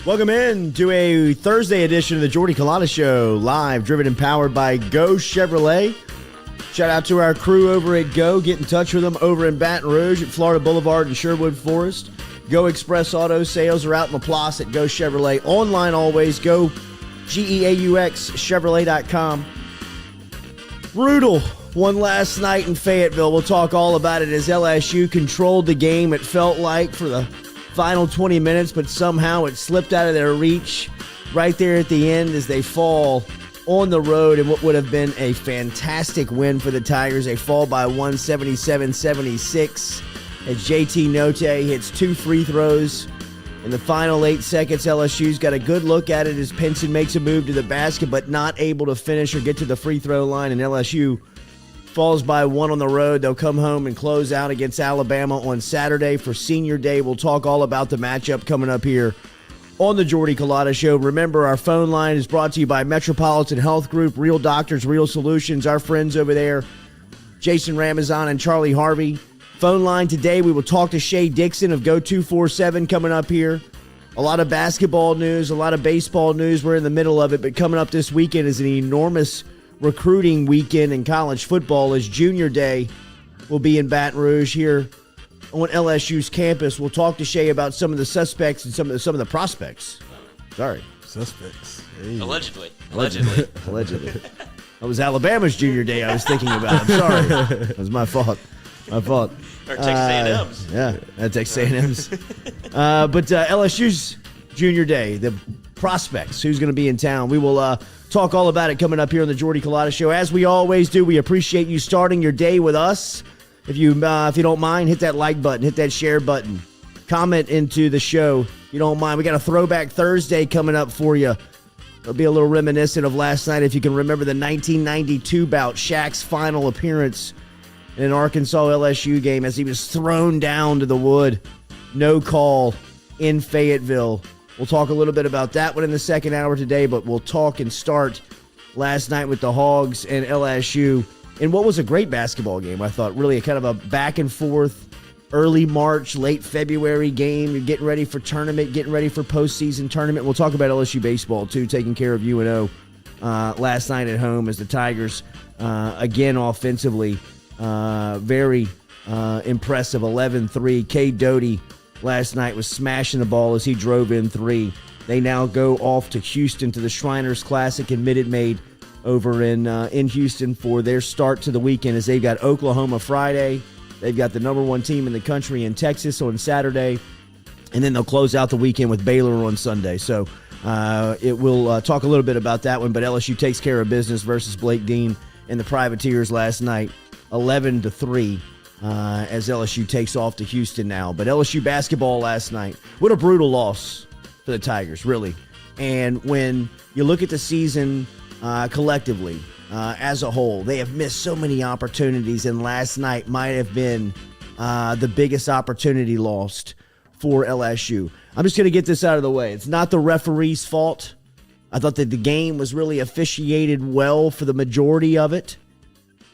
Welcome in to a Thursday edition of the Jordy Culotta Show, live, driven and powered by Go Chevrolet. Shout out to our crew over at Go. Get in touch with them over in Baton Rouge at Florida Boulevard and Sherwood Forest. Go Express Auto Sales are out in LaPlace at Go Chevrolet. Online always, go GEAUX Chevrolet.com. Brutal one last night in Fayetteville. We'll talk all about it as LSU controlled the game, it felt like, for the final 20 minutes, but somehow it slipped out of their reach right there at the end as they fall on the road in what would have been a fantastic win for the Tigers. They fall by 177-76 as JT Note hits 2 free throws in the final 8 seconds. LSU's got a good look at it as Pinson makes a move to the basket, but not able to finish or get to the free throw line, and LSU falls by 1 on the road. They'll come home and close out against Alabama on Saturday for Senior Day. We'll talk all about the matchup coming up here on the Jordy Culotta Show. Remember, our phone line is brought to you by Metropolitan Health Group, Real Doctors, Real Solutions. Our friends over there, Jason Ramazan and Charlie Harvey. Phone line today, we will talk to Shea Dixon of Go 247 coming up here. A lot of basketball news, a lot of baseball news. We're in the middle of it, but coming up this weekend is an enormous recruiting weekend in college football as Junior Day will be in Baton Rouge here on LSU's campus. We'll talk to Shea about some of the suspects and some of the prospects. Sorry. Suspects. Hey. Allegedly. That was Alabama's Junior Day I was thinking about. I'm sorry. That was my fault. Or Texas A&M's. Yeah, Texas A&M's. But LSU's Junior Day, the prospects, who's going to be in town. We will talk all about it coming up here on the Jordy Culotta Show. As we always do, we appreciate you starting your day with us. If you don't mind, hit that like button, hit that share button. Comment into the show if you don't mind. We got a Throwback Thursday coming up for you. It'll be a little reminiscent of last night if you can remember the 1992 bout, Shaq's final appearance in an Arkansas LSU game as he was thrown down to the wood. No call in Fayetteville. We'll talk a little bit about that one in the second hour today, but we'll talk and start last night with the Hogs and LSU in what was a great basketball game. I thought really a kind of a back and forth, early March, late February game. You're getting ready for tournament, getting ready for postseason tournament. We'll talk about LSU baseball too, taking care of UNO last night at home as the Tigers, again offensively, very impressive, 11-3. K. Doty last night was smashing the ball as he drove in 3. They now go off to Houston to the Shriners Classic in Minute Maid over in Houston for their start to the weekend as they've got Oklahoma Friday. They've got the number 1 team in the country in Texas on Saturday. And then they'll close out the weekend with Baylor on Sunday. So it will talk a little bit about that one. But LSU takes care of business versus Blake Dean and the Privateers last night, 11-3. As LSU takes off to Houston now. But LSU basketball last night, what a brutal loss for the Tigers, really. And when you look at the season collectively, as a whole, they have missed so many opportunities, and last night might have been the biggest opportunity lost for LSU. I'm just going to get this out of the way. It's not the referee's fault. I thought that the game was really officiated well for the majority of it.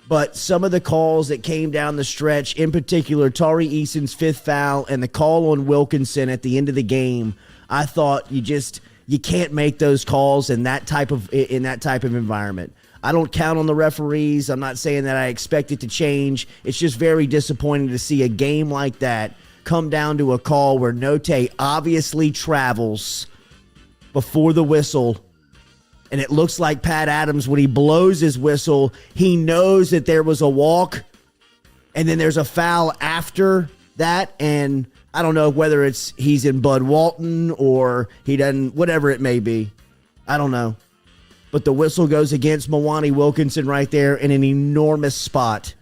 But some of the calls that came down the stretch, in particular, Tari Eason's 5th foul and the call on Wilkinson at the end of the game, I thought you can't make those calls in that type of environment. I don't count on the referees. I'm not saying that I expect it to change. It's just very disappointing to see a game like that come down to a call where Note obviously travels before the whistle. And it looks like Pat Adams, when he blows his whistle, he knows that there was a walk, and then there's a foul after that. And I don't know whether he's in Bud Walton or he doesn't, whatever it may be. I don't know. But the whistle goes against Mwani Wilkinson right there in an enormous spot.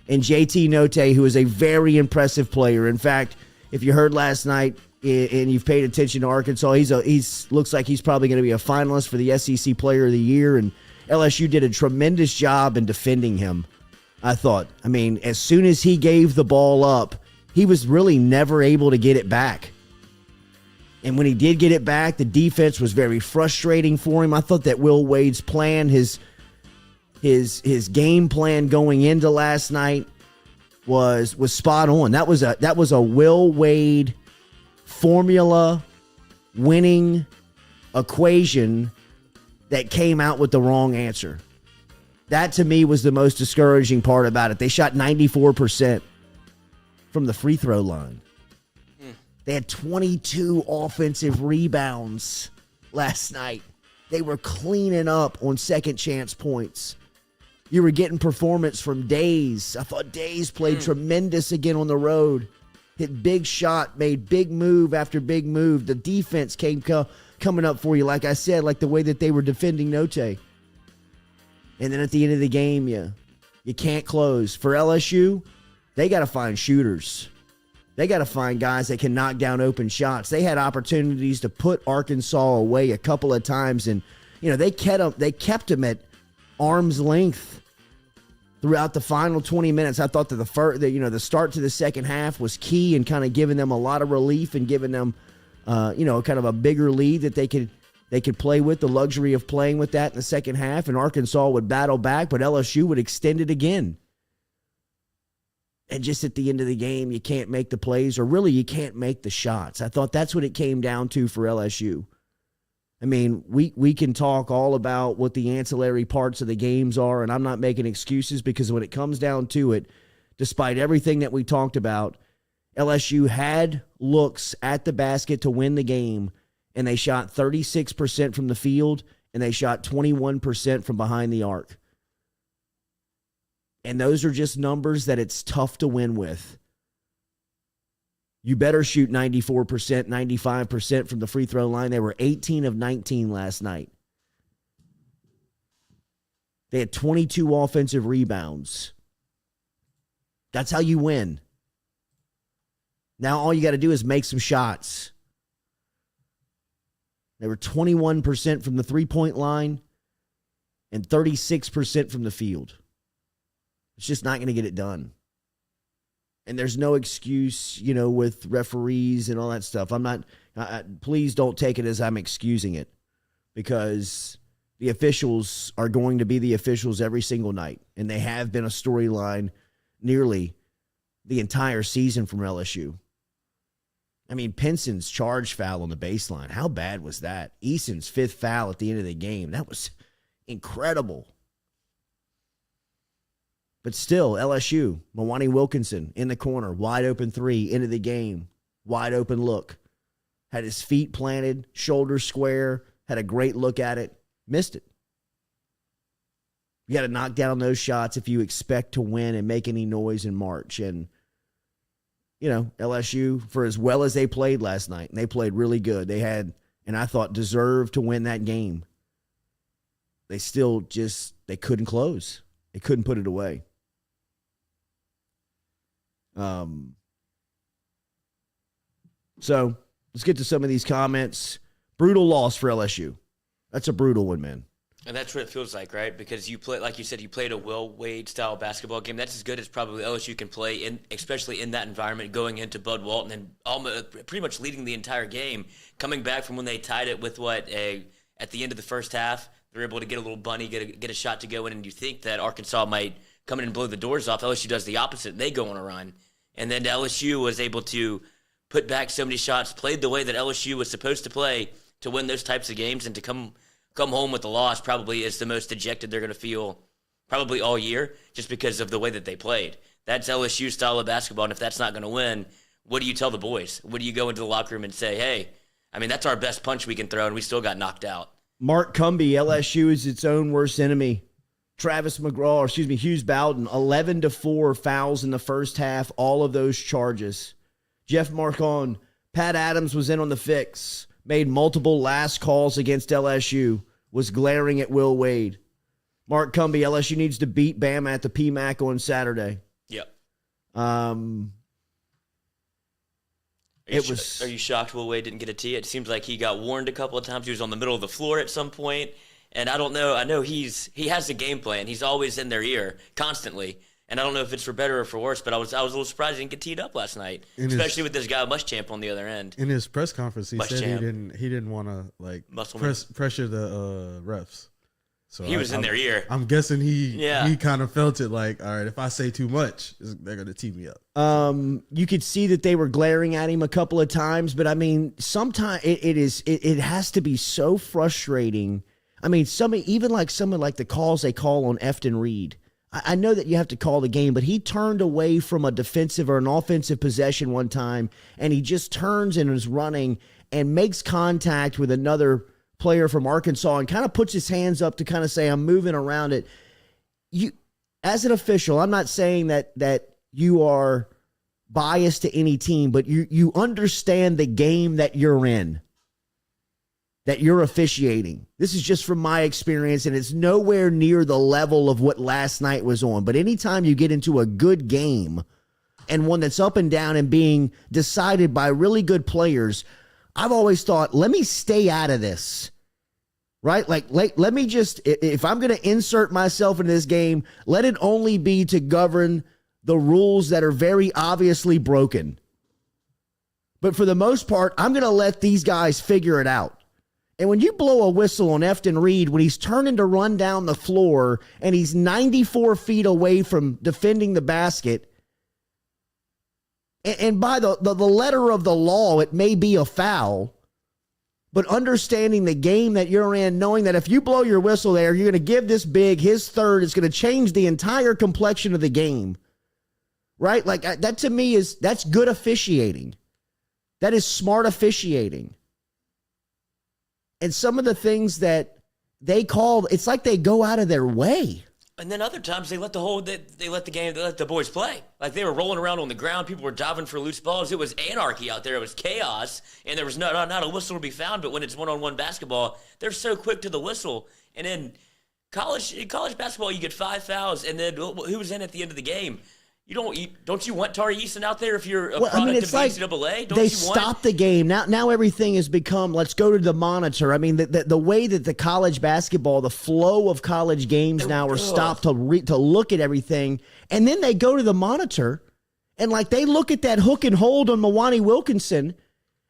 And JT Note, who is a very impressive player. In fact, if you heard last night, and you've paid attention to Arkansas, he's looks like he's probably going to be a finalist for the SEC Player of the Year, and LSU did a tremendous job in defending him, I thought. I mean, as soon as he gave the ball up, he was really never able to get it back. And when he did get it back, the defense was very frustrating for him. I thought that Will Wade's plan, his game plan going into last night was spot on. That was a Will Wade formula winning equation that came out with the wrong answer. That, to me, was the most discouraging part about it. They shot 94% from the free throw line. They had 22 offensive rebounds last night. They were cleaning up on second chance points. You were getting performance from Days. I thought Days played tremendous again on the road. Hit big shot, made big move after big move. The defense came coming up for you, like I said, like the way that they were defending Note. And then at the end of the game, you can't close. For LSU, they got to find shooters. They got to find guys that can knock down open shots. They had opportunities to put Arkansas away a couple of times, and they kept them at arm's length throughout the final 20 minutes. I thought that the start to the second half was key and kind of giving them a lot of relief and giving them kind of a bigger lead that they could play with, the luxury of playing with that in the second half, and Arkansas would battle back, but LSU would extend it again. And just at the end of the game, you can't make the plays, or really you can't make the shots. I thought that's what it came down to for LSU. I mean, we can talk all about what the ancillary parts of the games are, and I'm not making excuses, because when it comes down to it, despite everything that we talked about, LSU had looks at the basket to win the game, and they shot 36% from the field, and they shot 21% from behind the arc. And those are just numbers that it's tough to win with. You better shoot 94%, 95% from the free throw line. They were 18 of 19 last night. They had 22 offensive rebounds. That's how you win. Now all you got to do is make some shots. They were 21% from the three-point line and 36% from the field. It's just not going to get it done. And there's no excuse, with referees and all that stuff. I'm not, please don't take it as I'm excusing it, because the officials are going to be the officials every single night. And they have been a storyline nearly the entire season from LSU. I mean, Pinson's charge foul on the baseline. How bad was that? Eason's fifth foul at the end of the game. That was incredible. But still, LSU, Mwani Wilkinson in the corner, wide open three, into the game, wide open look. Had his feet planted, shoulders square, had a great look at it, missed it. You got to knock down those shots if you expect to win and make any noise in March. And, LSU, for as well as they played last night, and they played really good, they had, and I thought, deserved to win that game. They still they couldn't close. They couldn't put it away. So let's get to some of these comments. Brutal loss for LSU. That's a brutal one, man. And that's what it feels like, right? Because you play, like you said, you played a Will Wade style basketball game. That's as good as probably LSU can play, especially in that environment, going into Bud Walton and almost pretty much leading the entire game. Coming back from when they tied it with at the end of the first half, they're able to get a little bunny, get a shot to go in, and you think that Arkansas might come in and blow the doors off. LSU does the opposite, and they go on a run. And then LSU was able to put back so many shots, played the way that LSU was supposed to play to win those types of games, and to come home with a loss probably is the most dejected they're going to feel probably all year, just because of the way that they played. That's LSU style of basketball, and if that's not going to win, what do you tell the boys? What do you go into the locker room and say, hey, that's our best punch we can throw, and we still got knocked out? Mark Cumbie, LSU is its own worst enemy. Hughes Bowden, 11-4 fouls in the first half, all of those charges. Jeff Marcon, Pat Adams was in on the fix, made multiple last calls against LSU, was glaring at Will Wade. Mark Cumbie, LSU needs to beat Bama at the PMAC on Saturday. Yep. Are you shocked Will Wade didn't get a tee? It seems like he got warned a couple of times. He was on the middle of the floor at some point. And I don't know. I know he has a game plan. He's always in their ear constantly. And I don't know if it's for better or for worse, but I was a little surprised he didn't get teed up last night, especially with this guy Muschamp on the other end. In his press conference, he said he didn't want to pressure the refs. So He was in their ear. I'm guessing he kind of felt it like, all right, if I say too much, they're going to tee me up. You could see that they were glaring at him a couple of times, but I mean, sometimes it has to be so frustrating. I mean, even like some of like the calls they call on Efton Reed. I know that you have to call the game, but he turned away from a defensive or an offensive possession one time, and he just turns and is running and makes contact with another player from Arkansas and kind of puts his hands up to kind of say, I'm moving around it. You, as an official, I'm not saying that you are biased to any team, but you understand the game that you're in, that you're officiating. This is just from my experience, and it's nowhere near the level of what last night was on. But anytime you get into a good game and one that's up and down and being decided by really good players, I've always thought, let me stay out of this, right? Like let me just, if I'm going to insert myself in this game, let it only be to govern the rules that are very obviously broken. But for the most part, I'm going to let these guys figure it out. And when you blow a whistle on Efton Reed, when he's turning to run down the floor and he's 94 feet away from defending the basket, and by the letter of the law, it may be a foul, but understanding the game that you're in, knowing that if you blow your whistle there, you're going to give this big his third, it's going to change the entire complexion of the game, right? Like that to me that's good officiating. That is smart officiating. And some of the things that they call, it's like they go out of their way. And then other times they let the boys play. Like they were rolling around on the ground. People were diving for loose balls. It was anarchy out there. It was chaos. And there was not a whistle to be found. But when it's one-on-one basketball, they're so quick to the whistle. And in college basketball, you get 5 fouls. And then who was in at the end of the game? Don't you want Tari Eason out there if you're a product of the NCAA? They stop the game. Now everything has become, let's go to the monitor. I mean, the way that the college basketball, the flow of college games now are stopped to look at everything. And then they go to the monitor and like they look at that hook and hold on Mwani Wilkinson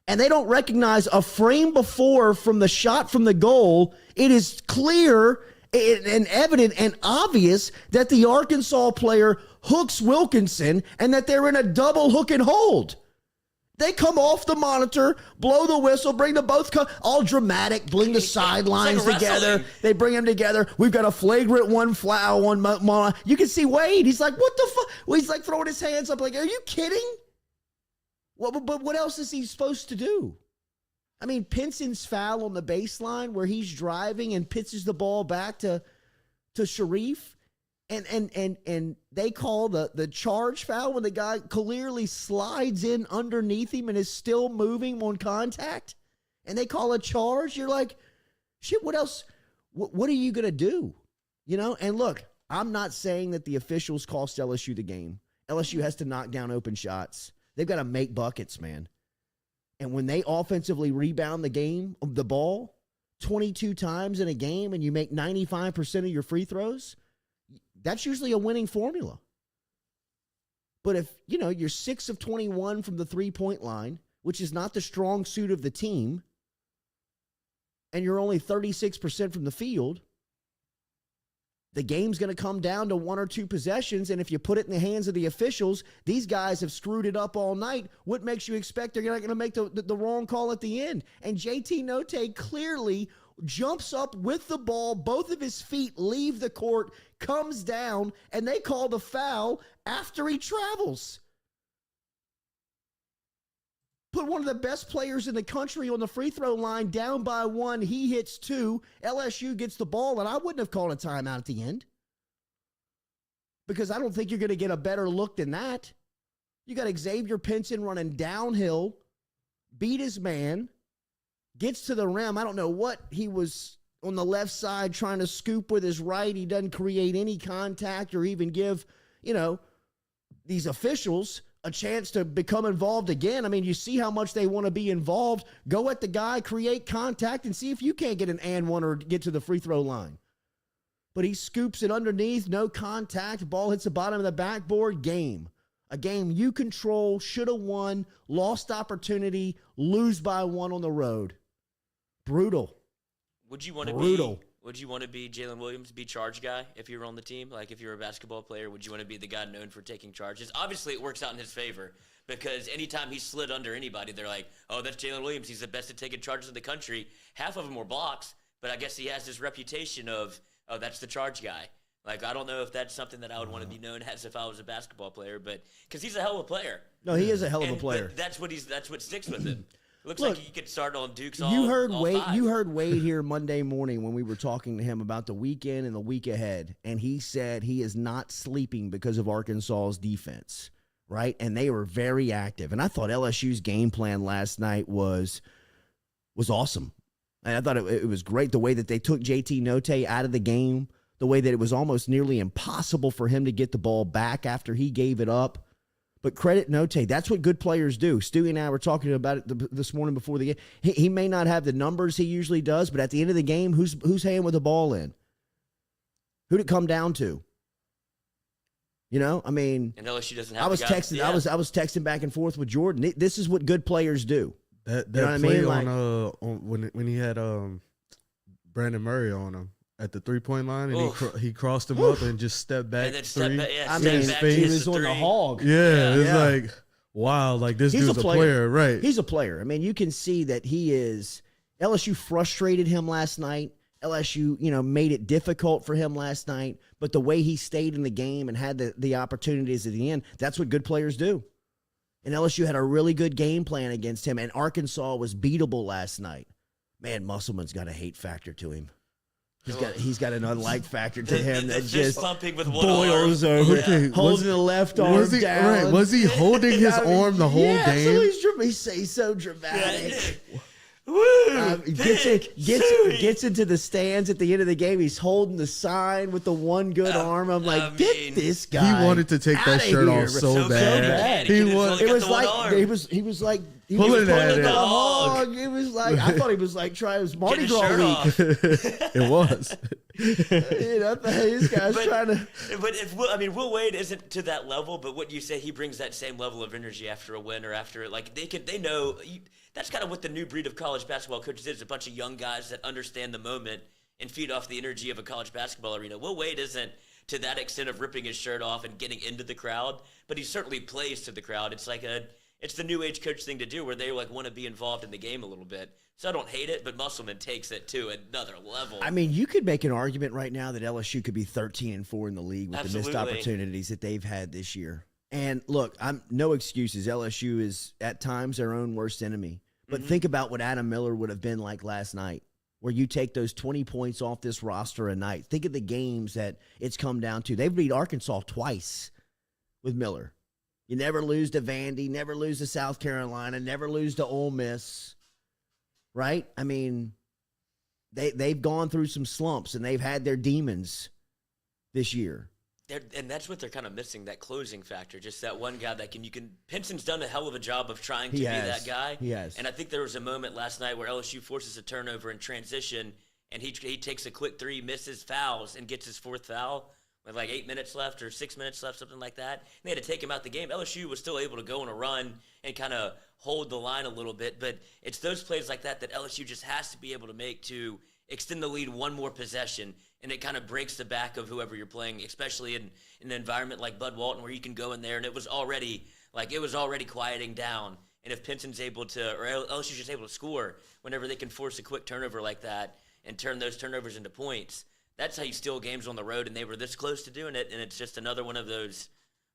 and they don't recognize a frame before from the shot from the goal. It is clear and evident and obvious that the Arkansas player hooks Wilkinson and that they're in a double hook and hold. They come off the monitor, blow the whistle, bring the both all dramatic, bring the sidelines together. They bring them together. We've got a flagrant one foul on. You can see Wade. He's like, what the fuck? Well, he's like throwing his hands up like, are you kidding? But what else is he supposed to do? I mean, Pinson's foul on the baseline where he's driving and pitches the ball back to Sharif. And they call the charge foul when the guy clearly slides in underneath him and is still moving on contact. And they call a charge. You're like, shit, what else? What are you going to do? You know? And look, I'm not saying that the officials cost LSU the game. LSU has to knock down open shots. They've got to make buckets, man. And when they offensively rebound the ball 22 times in a game and you make 95% of your free throws, that's usually a winning formula. But if, you're 6 of 21 from the three-point line, which is not the strong suit of the team, and you're only 36% from the field, the game's going to come down to 1 or 2 possessions, and if you put it in the hands of the officials, these guys have screwed it up all night. What makes you expect they're not going to make the wrong call at the end? And JT Notte clearly jumps up with the ball, both of his feet leave the court, comes down, and they call the foul after he travels. Put one of the best players in the country on the free throw line down by 1. He hits 2. LSU gets the ball, and I wouldn't have called a timeout at the end because I don't think you're going to get a better look than that. You got Xavier Pinson running downhill, beat his man, gets to the rim. I don't know what he was on the left side trying to scoop with his right. He doesn't create any contact or even give, these officials a chance to become involved again. I mean, you see how much they want to be involved. Go at the guy, create contact, and see if you can't get an and one or get to the free throw line. But he scoops it underneath, no contact, ball hits the bottom of the backboard, game. A game you control, should have won, lost opportunity, lose by 1 on the road. Brutal. Would you want to Would you want to be Jalen Williams, be charge guy if you were on the team? Like if you're a basketball player, would you want to be the guy known for taking charges? Obviously, it works out in his favor because anytime he slid under anybody, they're like, oh, that's Jalen Williams. He's the best at taking charges in the country. Half of them were blocks, but I guess he has this reputation of, oh, that's the charge guy. Like, I don't know if that's something that I would want to be known as if I was a basketball player, but because he's a hell of a player. No, he is a hell of a player. That's what sticks with him. Looks like he could start on Duke's all You heard Wade here Monday morning when we were talking to him about the weekend and the week ahead, and he said he is not sleeping because of Arkansas's defense, right? And they were very active. And I thought LSU's game plan last night was awesome. And I thought it was great the way that they took JT Note out of the game, the way that it was almost nearly impossible for him to get the ball back after he gave it up. But credit Note, that's what good players do. Stewie and I were talking about it this morning before the game. He may not have the numbers he usually does, but at the end of the game, who's hand with the ball in? Who'd it come down to? You know, I mean, and LSU doesn't have. I was texting. Yeah. I was texting back and forth with Jordan. This is what good players do. That you know what play I mean? on when he had Brandon Murray on him at the 3-point line, and he crossed him up and just stepped back. And then step back, I mean, he was on the hog. Yeah, it's like, wow, like this dude's a player, right? He's a player. I mean, you can see that he is. LSU frustrated him last night. LSU, made it difficult for him last night. But the way he stayed in the game and had the opportunities at the end, that's what good players do. And LSU had a really good game plan against him, and Arkansas was beatable last night. Man, Musselman's got a hate factor to him. He's got an unlike factor to him that just pumping with boils over. Yeah. Holding the left arm down. Right? Was he holding his arm the whole game? So he's so dramatic. Woo! Gets into the stands at the end of the game. He's holding the sign with the one good arm. I'm like, get this guy. He wanted to take that shirt off so bad. He was like pulling at it. It was like I thought he was like trying his Mardi Gras week. It was. This guy's trying to. But Will Wade isn't to that level. But what you say, he brings that same level of energy after a win or after it. Like they know. That's kind of what the new breed of college basketball coaches is, a bunch of young guys that understand the moment and feed off the energy of a college basketball arena. Will Wade isn't to that extent of ripping his shirt off and getting into the crowd, but he certainly plays to the crowd. It's the new age coach thing to do where they want to be involved in the game a little bit. So I don't hate it, but Musselman takes it to another level. I mean, you could make an argument right now that LSU could be 13-4 in the league with the missed opportunities that they've had this year. And look, I'm no excuses. LSU is at times their own worst enemy. But think about what Adam Miller would have been like last night, where you take those 20 points off this roster a night. Think of the games that it's come down to. They've beat Arkansas twice with Miller. You never lose to Vandy, never lose to South Carolina, never lose to Ole Miss, right? I mean, they've gone through some slumps, and they've had their demons this year. And that's what they're kind of missing, that closing factor. Just that one guy that Pinson's done a hell of a job of trying to be that guy. He has. And I think there was a moment last night where LSU forces a turnover in transition, and he takes a quick three, misses, fouls, and gets his fourth foul with like 8 minutes left or 6 minutes left, something like that. And they had to take him out the game. LSU was still able to go on a run and kind of hold the line a little bit. But it's those plays like that LSU just has to be able to make to extend the lead one more possession, and it kind of breaks the back of whoever you're playing, especially in an environment like Bud Walton where you can go in there and it was already quieting down. And if Pinson's able to, or LSU's just able to score whenever they can force a quick turnover like that and turn those turnovers into points, that's how you steal games on the road, and they were this close to doing it, and it's just another one of those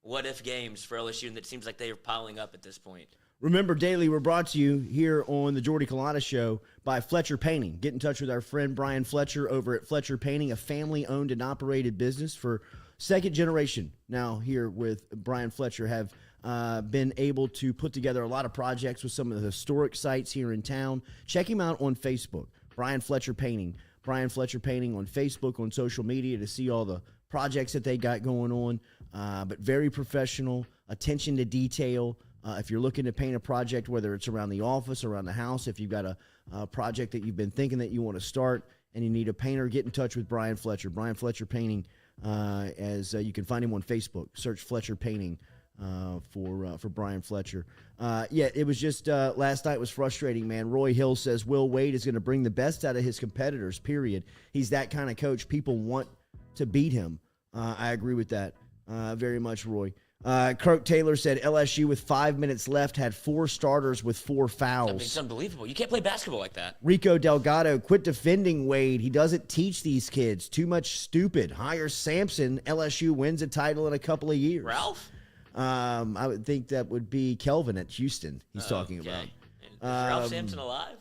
what-if games for LSU, and it seems like they are piling up at this point. Remember, Daily, we're brought to you here on the Jordy Culotta Show by Fletcher Painting. Get in touch with our friend Brian Fletcher over at Fletcher Painting, a family-owned and operated business for second generation. Now here with Brian Fletcher have been able to put together a lot of projects with some of the historic sites here in town. Check him out on Facebook, Brian Fletcher Painting. Brian Fletcher Painting on Facebook, on social media to see all the projects that they got going on. But very professional, attention to detail. If you're looking to paint a project, whether it's around the office, around the house, if you've got a project that you've been thinking that you want to start and you need a painter, get in touch with Brian Fletcher. Brian Fletcher Painting, as you can find him on Facebook. Search Fletcher Painting for Brian Fletcher. Yeah, it was just last night was frustrating, man. Roy Hill says Will Wade is going to bring the best out of his competitors, period. He's that kind of coach. People want to beat him. I agree with that very much, Roy. Kirk Taylor said LSU with 5 minutes left had 4 starters with 4 fouls. I mean, it's unbelievable. You can't play basketball like that. Rico Delgado, quit defending Wade. He doesn't teach these kids. Too much stupid. Hire Sampson. LSU wins a title in a couple of years. Ralph? I would think that would be Kelvin at Houston he's talking about. Is Ralph Sampson alive?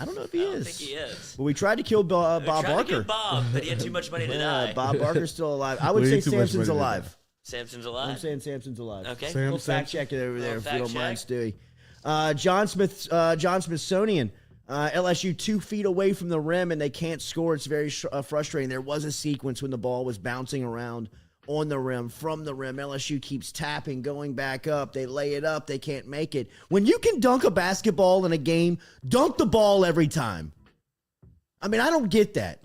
I don't know if he is. I don't think he is. Well, we tried to kill Bob Barker. To kill Bob, but he had too much money to die. Bob Barker's still alive. I would say Sampson's alive. Samson's alive? I'm saying Sampson's alive. Okay. Little fact check it over there if you don't mind, check. Stewie. John Smithsonian. LSU 2 feet away from the rim, and they can't score. It's very frustrating. There was a sequence when the ball was bouncing around on the rim, from the rim. LSU keeps tapping, going back up. They lay it up. They can't make it. When you can dunk a basketball in a game, dunk the ball every time. I mean, I don't get that.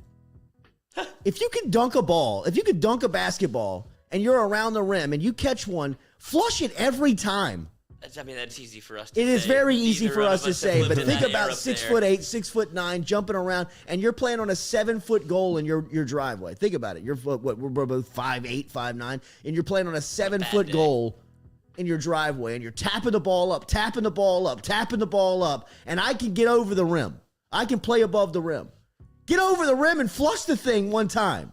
If you can dunk a ball, if you can dunk a basketball, and you're around the rim and you catch one, flush it every time. I mean, that's easy for us to say. It is very easy for us to say, but think about era 6'8", 6'9", jumping around, and you're playing on a 7-foot goal in your driveway. Think about it. You're we're both 5'8", 5'9", and you're playing on a 7-foot goal in your driveway, and you're tapping the ball up, tapping the ball up, tapping the ball up, and I can get over the rim. I can play above the rim. Get over the rim and flush the thing one time.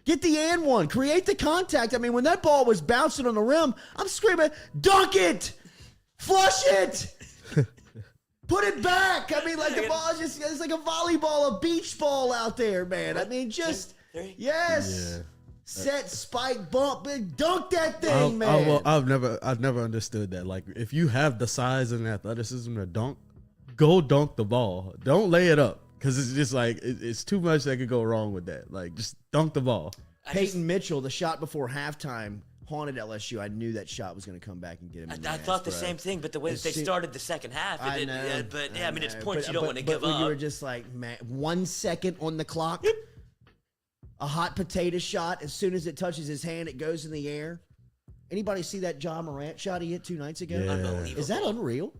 Get the and one. Create the contact. I mean, when that ball was bouncing on the rim, I'm screaming, dunk it! Flush it! Put it back! I mean, like the ball is just, it's like a volleyball, a beach ball out there, man. I mean, just, yes. Yeah. Set, spike, bump, dunk that thing, man. I've never understood that. Like, if you have the size and athleticism to dunk, go dunk the ball. Don't lay it up. Because it's just like, it's too much that could go wrong with that. Like, just dunk the ball. Peyton Mitchell, the shot before halftime, haunted LSU. I knew that shot was going to come back and get him in the I thought the same thing, but the way that they started the second half, it didn't. But yeah, I mean, it's points you don't want to give up. You were just like, man, 1 second on the clock, a hot potato shot. As soon as it touches his hand, it goes in the air. Anybody see that John Morant shot he hit 2 nights ago? Yeah. Unbelievable. Is that unreal?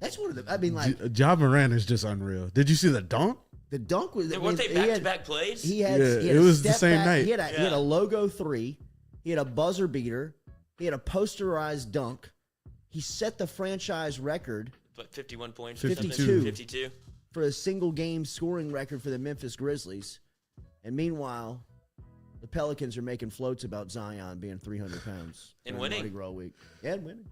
That's one of the, I mean, like. Ja Morant is just unreal. Did you see the dunk? The dunk was. Weren't they back-to-back plays? He had it was the same night. He had a logo 3. He had a buzzer beater. He had a posterized dunk. He set the franchise record. But 51 points. 52 for a single game scoring record for the Memphis Grizzlies. And meanwhile, the Pelicans are making floats about Zion being 300 pounds. And winning. Mardi Gras week. Yeah, and winning.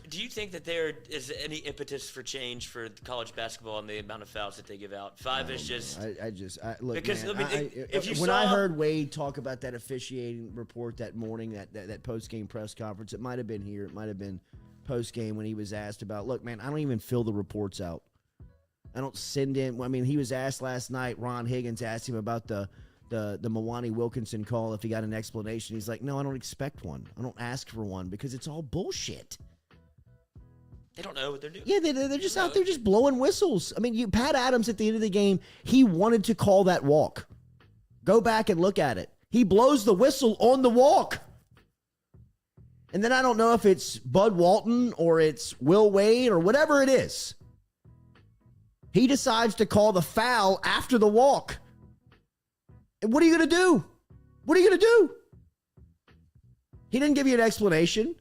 Do you think that there is any impetus for change for college basketball and the amount of fouls that they give out? 5 is just. Look, because man, if you when I heard Wade talk about that officiating report that morning, that post game press conference, it might have been here, it might have been post game when he was asked about. Look, man, I don't even fill the reports out. I don't send in. I mean, he was asked last night. Ron Higgins asked him about the Mwani Wilkinson call if he got an explanation. He's like, no, I don't expect one. I don't ask for one because it's all bullshit. They don't know what they're doing. Yeah, they're just out there just blowing whistles. I mean, Pat Adams at the end of the game, he wanted to call that walk. Go back and look at it. He blows the whistle on the walk. And then I don't know if it's Bud Walton or it's Will Wade or whatever it is. He decides to call the foul after the walk. And what are you going to do? What are you going to do? He didn't give you an explanation.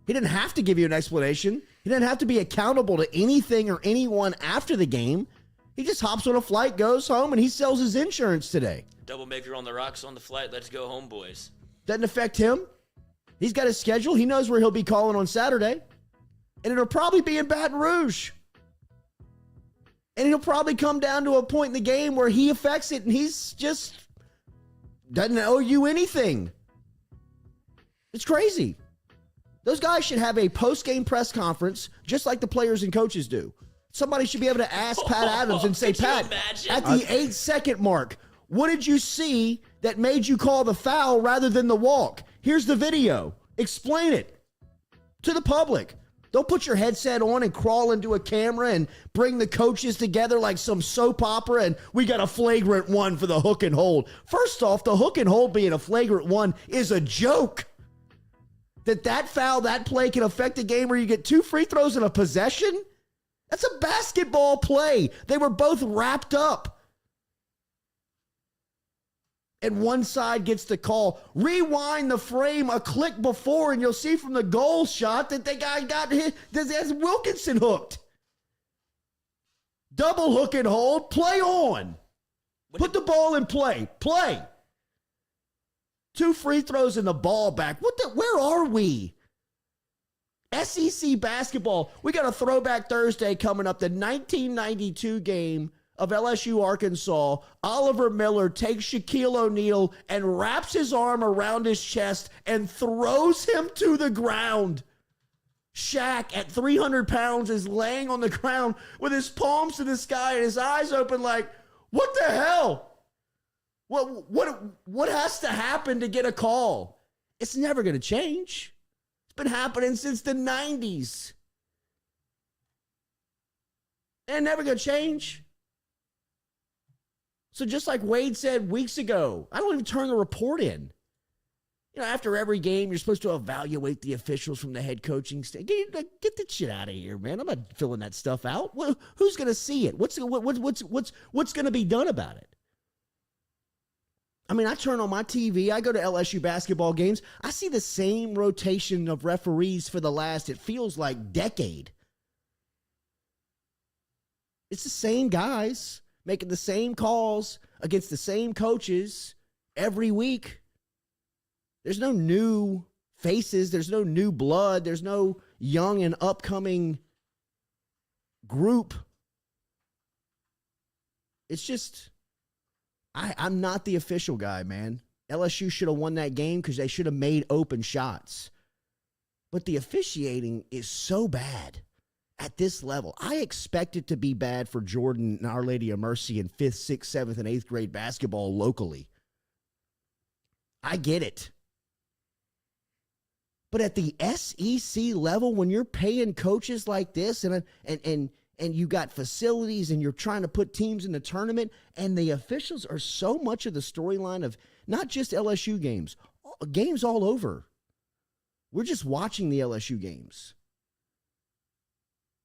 He didn't have to give you an explanation. He didn't have to be accountable to anything or anyone after the game. He just hops on a flight, goes home, and he sells his insurance today. Double maker on the rocks on the flight. Let's go home, boys. Doesn't affect him. He's got his schedule. He knows where he'll be calling on Saturday. And it'll probably be in Baton Rouge. And it'll probably come down to a point in the game where he affects it, and he's just doesn't owe you anything. It's crazy. Those guys should have a post-game press conference just like the players and coaches do. Somebody should be able to ask Pat Adams and say, Pat, at the 8-second mark, what did you see that made you call the foul rather than the walk? Here's the video. Explain it to the public. Don't put your headset on and crawl into a camera and bring the coaches together like some soap opera and we got a flagrant one for the hook and hold. First off, the hook and hold being a flagrant one is a joke. That foul, that play can affect a game where you get 2 free throws and a possession? That's a basketball play. They were both wrapped up. And one side gets the call. Rewind the frame a click before, and you'll see from the goal shot that the guy got hit. That's Wilkinson hooked. Double hook and hold. Play on. Put the ball in play. Play. 2 free throws and the ball back. Where are we? SEC basketball. We got a Throwback Thursday coming up. The 1992 game of LSU-Arkansas. Oliver Miller takes Shaquille O'Neal and wraps his arm around his chest and throws him to the ground. Shaq, at 300 pounds, is laying on the ground with his palms to the sky and his eyes open like, what the hell? What has to happen to get a call? It's never going to change. It's been happening since the 90s. And never going to change. So just like Wade said weeks ago, I don't even turn the report in. You know, after every game, you're supposed to evaluate the officials from the head coaching staff. Get that shit out of here, man. I'm not filling that stuff out. Who's going to see it? What's going to be done about it? I mean, I turn on my TV. I go to LSU basketball games. I see the same rotation of referees for the last, it feels like, decade. It's the same guys making the same calls against the same coaches every week. There's no new faces. There's no new blood. There's no young and upcoming group. It's just, I'm not the official guy, man. LSU should have won that game because they should have made open shots. But the officiating is so bad at this level. I expect it to be bad for Jordan and Our Lady of Mercy in 5th, 6th, 7th, and 8th grade basketball locally. I get it. But at the SEC level, when you're paying coaches like this and you got facilities and you're trying to put teams in the tournament, and the officials are so much of the storyline of not just LSU games, games all over. We're just watching the LSU games.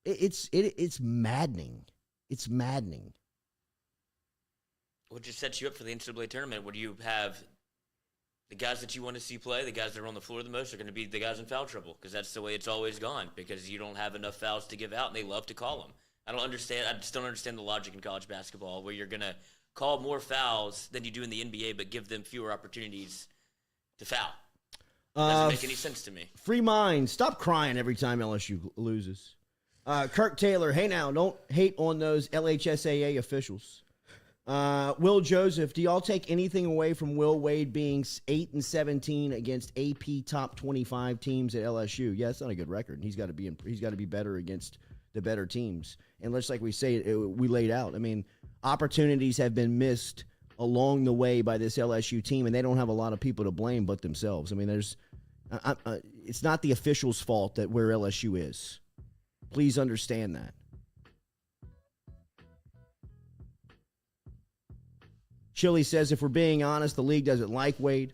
It's maddening. It's maddening. What just sets you up for the NCAA tournament? Would you have the guys that you want to see play, the guys that are on the floor the most, are going to be the guys in foul trouble, because that's the way it's always gone, because you don't have enough fouls to give out, and they love to call them. I just don't understand the logic in college basketball where you're going to call more fouls than you do in the NBA, but give them fewer opportunities to foul. Doesn't make any sense to me. Free mind. Stop crying every time LSU loses. Kirk Taylor, hey now, don't hate on those LHSAA officials. Will Joseph, do y'all take anything away from Will Wade being 8-17 against AP top 25 teams at LSU? Yeah, it's not a good record. He's got to be better against the better teams. And just like we say, we laid out. I mean, opportunities have been missed along the way by this LSU team, and they don't have a lot of people to blame but themselves. I mean, it's not the officials' fault that where LSU is. Please understand that. Chili says, if we're being honest, the league doesn't like Wade.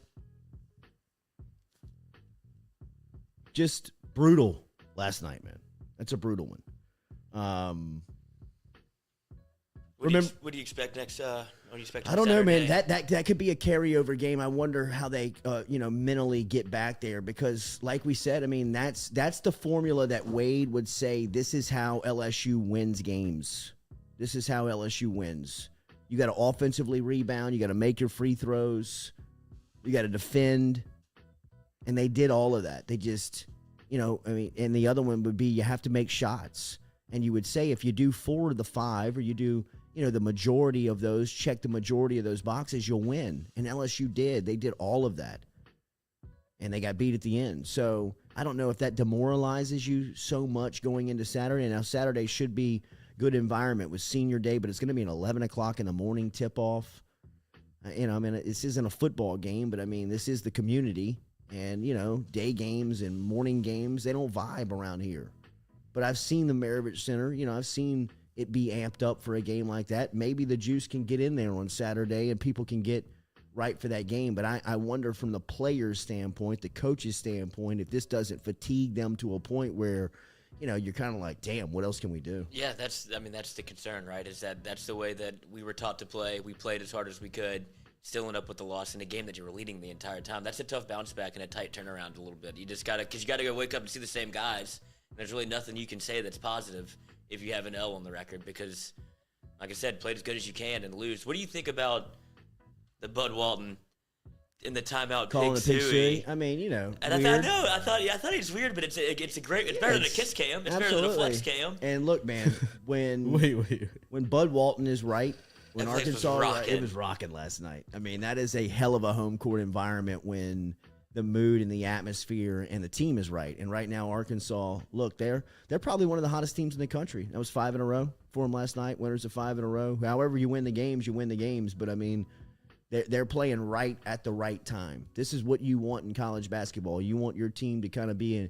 Just brutal last night, man. That's a brutal one. What do you expect next? What do you expect? I don't know, man. That could be a carryover game. I wonder how they, mentally get back there, because, like we said, I mean, that's the formula that Wade would say. This is how LSU wins games. This is how LSU wins. You got to offensively rebound. You got to make your free throws. You got to defend. And they did all of that. They just, and the other one would be you have to make shots. And you would say if you do 4 of the 5, or you do, the majority of those, check the majority of those boxes, you'll win. And LSU did. They did all of that. And they got beat at the end. So I don't know if that demoralizes you so much going into Saturday. Now, Saturday should be good environment with senior day, but it's going to be an 11 o'clock in the morning tip-off. This isn't a football game, but, this is the community. And, day games and morning games, they don't vibe around here. But I've seen the Maravich Center. I've seen it be amped up for a game like that. Maybe the juice can get in there on Saturday and people can get right for that game. But I wonder from the player's standpoint, the coach's standpoint, if this doesn't fatigue them to a point where, you're kind of like, damn, what else can we do? Yeah, that's the concern, right? Is that's the way that we were taught to play. We played as hard as we could, still end up with the loss in a game that you were leading the entire time. That's a tough bounce back and a tight turnaround a little bit. You just because you got to go wake up and see the same guys. And there's really nothing you can say that's positive if you have an L on the record because, like I said, played as good as you can and lose. What do you think about the Bud Walton in the timeout calling pick a pig suey? suey? I mean, And weird. I thought he's weird, but it's a great. It's better than a kiss cam. It's better than a flex cam. And look, man, when when Bud Walton is right, when That place was Arkansas, rocking. it was rocking last night. I mean, that is a hell of a home court environment when the mood and the atmosphere and the team is right. And right now, Arkansas, look, they're probably one of the hottest teams in the country. That was 5 in a row for them last night. Winners of 5 in a row. However you win the games, you win the games. But I mean, they're playing right at the right time. This is what you want in college basketball. You want your team to kind of be,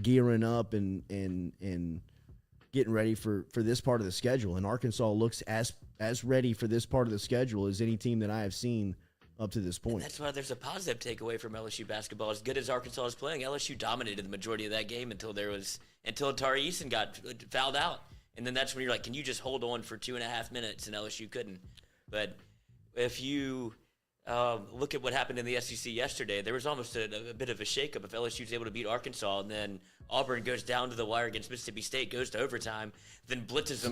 gearing up and getting ready for this part of the schedule. And Arkansas looks as ready for this part of the schedule as any team that I have seen up to this point. That's why there's a positive takeaway from LSU basketball. As good as Arkansas is playing, LSU dominated the majority of that game until Tari Eason got fouled out. And then that's when you're like, can you just hold on for 2.5 minutes? And LSU couldn't. But if you look at what happened in the SEC yesterday, there was almost a bit of a shakeup. If LSU is able to beat Arkansas, and then Auburn goes down to the wire against Mississippi State, goes to overtime, then blitzes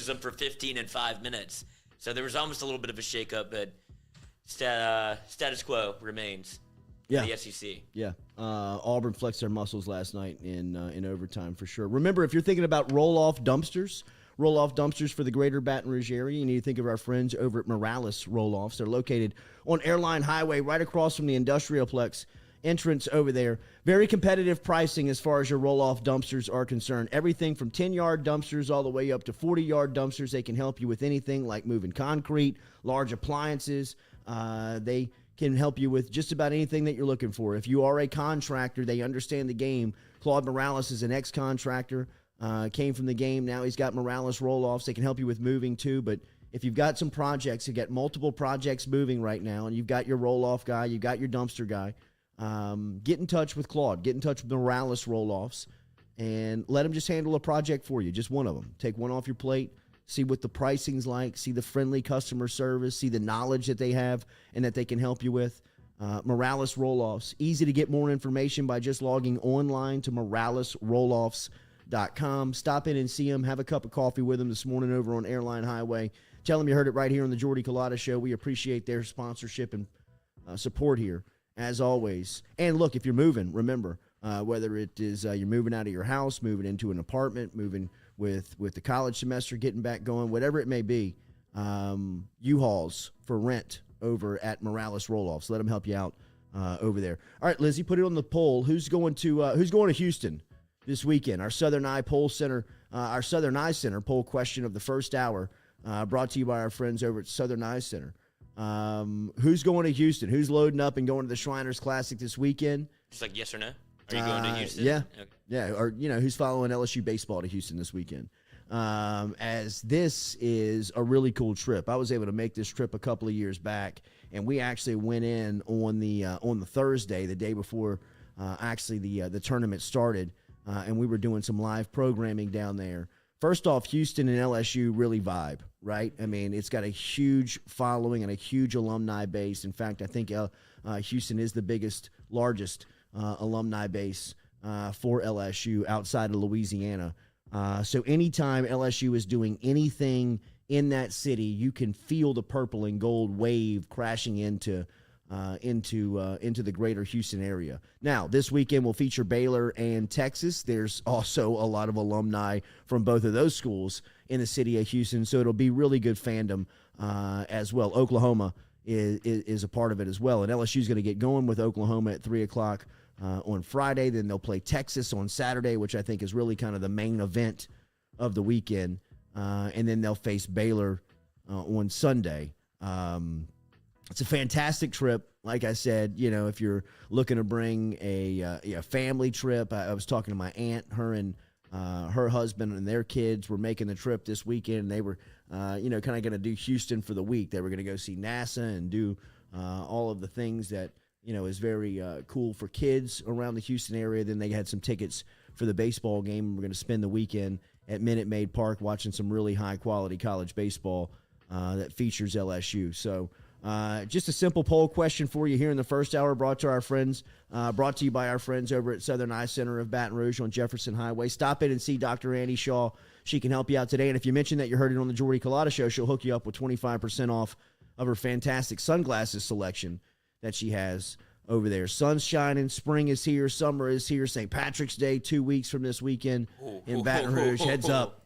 them for 15 and 5 minutes. So there was almost a little bit of a shakeup, but status quo remains in the SEC. Yeah. Auburn flexed their muscles last night in overtime for sure. Remember, if you're thinking about roll-off dumpsters for the greater Baton Rouge area, you need to think of our friends over at Morales Roll-Offs. They're located on Airline Highway right across from the Industrialplex entrance over there. Very competitive pricing as far as your roll-off dumpsters are concerned. Everything from 10-yard dumpsters all the way up to 40-yard dumpsters. They can help you with anything like moving concrete, large appliances. They can help you with just about anything that you're looking for. If you are a contractor, they understand the game. Claude Morales is an ex-contractor. Came from the game. Now he's got Morales roll-offs. They can help you with moving too. But if you've got some projects, you've got multiple projects moving right now, and you've got your roll-off guy, you've got your dumpster guy, get in touch with Claude. Get in touch with Morales roll-offs and let him just handle a project for you, just one of them. Take one off your plate, see what the pricing's like, see the friendly customer service, see the knowledge that they have and that they can help you with. Morales roll-offs. Easy to get more information by just logging online to moralesrolloffs.com. Stop in and see them. Have a cup of coffee with them this morning over on Airline Highway. Tell them you heard it right here on the Jordy Culotta Show. We appreciate their sponsorship and support here, as always. And look, if you're moving, remember, whether it is you're moving out of your house, moving into an apartment, moving with the college semester, getting back going, whatever it may be, U-Hauls for rent over at Morales Roll-Offs. Let them help you out over there. All right, Lizzie, put it on the poll. Who's going to Houston this weekend? Our Southern Eye Poll Center, our Southern Eye Center poll question of the first hour, brought to you by our friends over at Southern Eye Center. Who's going to Houston? Who's loading up and going to the Shriners Classic this weekend? Just like yes or no? Are you going to Houston? Yeah. Okay. Yeah. Or, who's following LSU baseball to Houston this weekend? As this is a really cool trip. I was able to make this trip a couple of years back, and we actually went in on the Thursday, the day before the tournament started, and we were doing some live programming down there. First off, Houston and LSU really vibe, right? I mean, it's got a huge following and a huge alumni base. In fact, I think Houston is the largest alumni base for LSU outside of Louisiana. So anytime LSU is doing anything in that city, you can feel the purple and gold wave crashing into the greater Houston area. Now, this weekend will feature Baylor and Texas. There's also a lot of alumni from both of those schools in the city of Houston, so it'll be really good fandom as well. Oklahoma is a part of it as well, and LSU is going to get going with Oklahoma at 3 o'clock on Friday. Then they'll play Texas on Saturday, which I think is really kind of the main event of the weekend, and then they'll face Baylor on Sunday. It's a fantastic trip. Like I said, if you're looking to bring a family trip, I was talking to my aunt, her and her husband and their kids were making the trip this weekend. They were kind of going to do Houston for the week. They were going to go see NASA and do all of the things that, is very cool for kids around the Houston area. Then they had some tickets for the baseball game. We're going to spend the weekend at Minute Maid Park watching some really high-quality college baseball that features LSU. So just a simple poll question for you here in the first hour, brought to you by our friends over at Southern Eye Center of Baton Rouge on Jefferson Highway. Stop in and see Dr. Annie Shaw. She can help you out today. And if you mention that you heard it on the Jordy Culotta Show, she'll hook you up with 25% off of her fantastic sunglasses selection that she has over there. Sun's shining, spring is here, summer is here, St. Patrick's Day 2 weeks from this weekend in Baton Rouge. Heads up.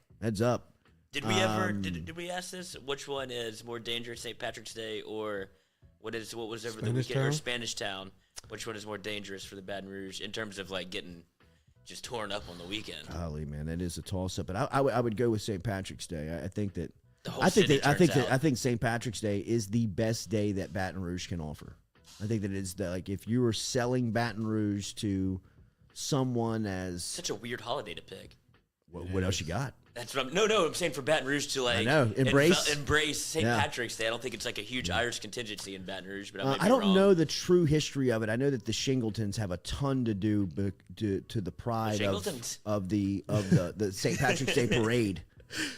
Did we ever did we ask this? Which one is more dangerous, St. Patrick's Day or what was over Spanish the weekend Town? or Spanish Town? Which one is more dangerous for the Baton Rouge in terms of like getting just torn up on the weekend? Golly, man, that is a toss-up. But I would go with St. Patrick's Day. I think that The whole city turns out. I think St. Patrick's Day is the best day that Baton Rouge can offer. I think that it's like if you were selling Baton Rouge to someone as Such a weird holiday to pick. what else you got? That's what I'm saying for Baton Rouge to like I know. Embrace St. Yeah. Patrick's Day. I don't think it's like a huge Irish contingency in Baton Rouge, but I don't know the true history of it. I know that the Shingletons have a ton to do to the pride Shingletons. of the St. Patrick's Day parade,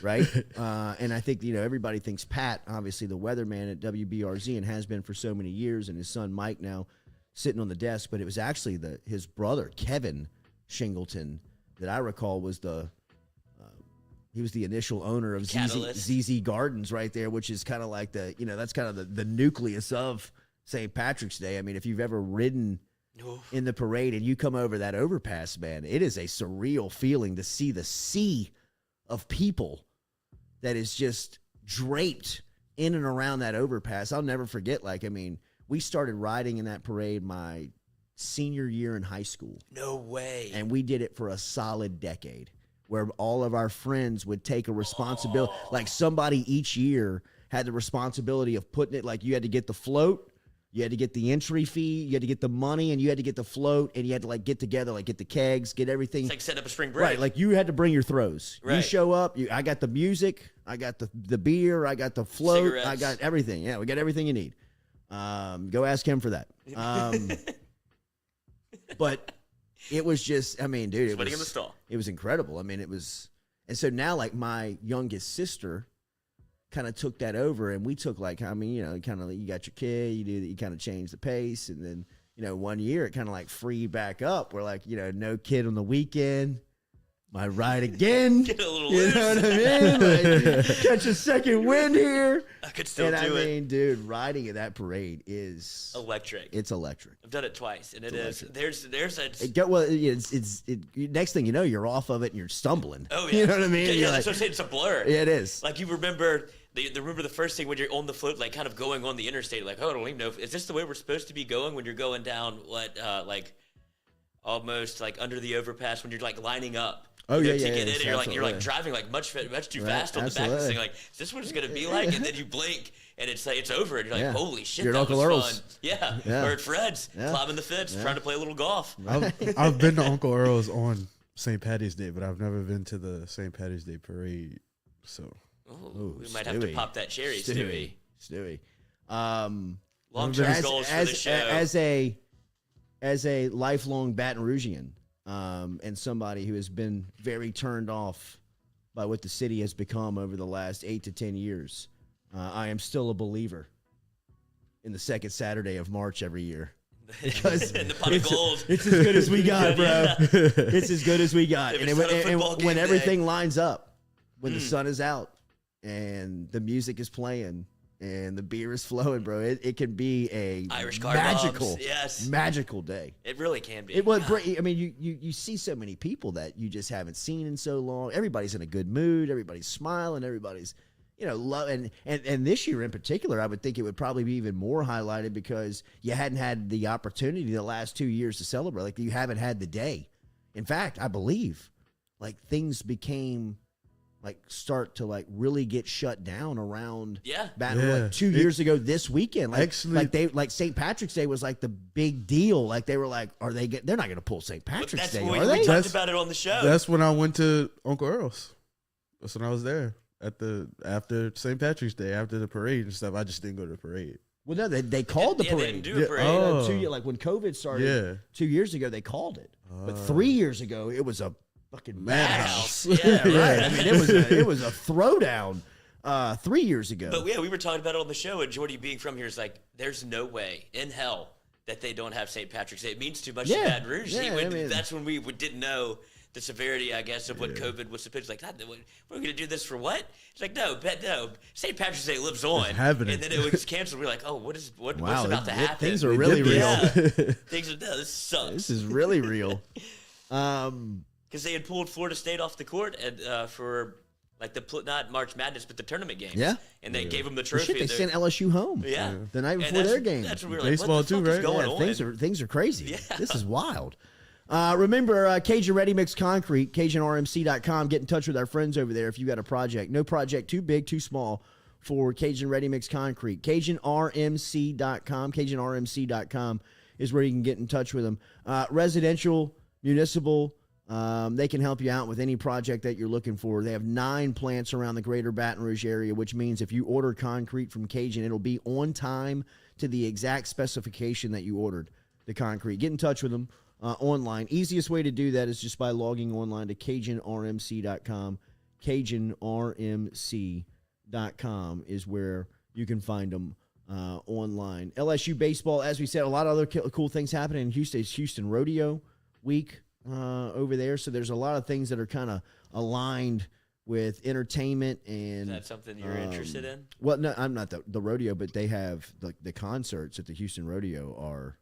right? And I think everybody thinks Pat, obviously the weatherman at WBRZ, and has been for so many years, and his son Mike now sitting on the desk. But it was actually his brother Kevin Shingleton that I recall was he was the initial owner of ZZ Gardens right there, which is kind of like that's kind of the nucleus of St. Patrick's Day. I mean, if you've ever ridden in the parade and you come over that overpass, man, it is a surreal feeling to see the sea of people that is just draped in and around that overpass. I'll never forget, we started riding in that parade my senior year in high school. No way. And we did it for a solid decade, where all of our friends would take a responsibility. Like somebody each year had the responsibility of putting it, like you had to get the float, you had to get the entry fee, you had to get the money, and you had to get the float, and you had to get together, get the kegs, get everything. It's like setting up a spring break. Right, like you had to bring your throws. Right. You show up, I got the music, I got the beer, I got the float, Cigarettes. I got everything. Yeah, we got everything you need. Go ask him for that. But it was just, dude, it Sweating in the stall. It was incredible. It was, and so now my youngest sister kind of took that over, and we took kind of you got your kid, you kind of change the pace, and then 1 year it kind of freed back up. We're no kid on the weekend. Might ride again. Get a little you loose. know what I mean? Catch a second wind here. I could still And do it. dude, riding in that parade is Electric. It's electric. I've done it twice, and there's a Next thing you know, you're off of it and you're stumbling. oh yeah, You know what I mean? Yeah, You're that's what I'm saying. It's a blur. it is. Like you remember the first thing when you're on the float, kind of going on the interstate, I don't even know is this the way we're supposed to be going when you're going down almost under the overpass when you're lining up. Oh, to yeah, get yeah, in, and you're absolutely. driving much too Right, fast on the back of this absolutely. thing. Is this what it's gonna be like? And then you blink and it's over, and you're Yeah. holy shit, You're at that Uncle was Earl's. fun. Yeah. Yeah. Or at Fred's, Yeah. climbing the fence, trying to play a little golf. I've been to Uncle Earl's on St. Patty's Day, but I've never been to the St. Patty's Day parade. So Ooh, we might have to pop that cherry, Stewie. Stewie. Long-term goals for the show. As a lifelong Baton Rougean, and somebody who has been very turned off by what the city has become over the last 8 to 10 years, I am still a believer in the second Saturday of March every year. Because And the pot of gold. it's as good as we got, bro. Yeah. It's as good as we got. If And, it's not a and football game when day. everything lines up, when the sun is out and the music is playing and the beer is flowing, bro, it can be a Irish car magical, bombs, yes. magical day. It really can be. It was. God. You see so many people that you just haven't seen in so long. Everybody's in a good mood. Everybody's smiling. Everybody's, love. And this year in particular, I would think it would probably be even more highlighted because you hadn't had the opportunity the last 2 years to celebrate. You haven't had the day. In fact, I believe things became start to really get shut down around Baton Rouge. Yeah. 2 years ago this weekend. Actually- St. Patrick's Day was the big deal. They were they're not going to pull St. Patrick's That's Day, what are we they? talked about it on the show. that's when I went to Uncle Earl's. That's when I was there after St. Patrick's Day, after the parade and stuff. I just didn't go to the parade. Well, no, they called the Yeah, they parade. didn't do a parade. Like when COVID started, Yeah. 2 years ago, they called it. But 3 years ago, it was a fucking Madhouse. madhouse. Yeah, right. I mean, it was a throwdown 3 years ago. But yeah, we were talking about it on the show, and Jordy being from here is like, there's no way in hell that they don't have St. Patrick's Day. It means too much to Baton Rouge. Yeah, that's when we didn't know the severity, I guess, of what COVID was supposed to. Like, God, we're going to do this for what? It's like, no, St. Patrick's Day lives on. It's happening. And then it was canceled. We're like, oh, what's Wow, about to happen? things are really real. Yeah. This sucks. This is really real. Because they had pulled Florida State off the court for like not March Madness, but the tournament games. Yeah. And they gave them the Well, trophy. shit, they sent LSU home. Yeah. The night And before their game. That's what we were Baseball like, what the too, fuck is right? going Yeah, on? things are crazy. Yeah. This is wild. Remember, Cajun Ready Mix Concrete, CajunRMC.com. Get in touch with our friends over there if you got a project. No project too big, too small for Cajun Ready Mix Concrete. CajunRMC.com. CajunRMC.com is where you can get in touch with them. Residential, municipal, they can help you out with any project that you're looking for. They have 9 plants around the greater Baton Rouge area, which means if you order concrete from Cajun, it'll be on time to the exact specification that you ordered the concrete. Get in touch with them online. Easiest way to do that is just by logging online to CajunRMC.com. CajunRMC.com is where you can find them online. LSU baseball, as we said, a lot of other cool things happening in Houston. It's Houston Rodeo Week over there, so there's a lot of things that are kind of aligned with entertainment and. Is that something you're interested in? Well, no, I'm not the rodeo, but they have the concerts at the Houston Rodeo are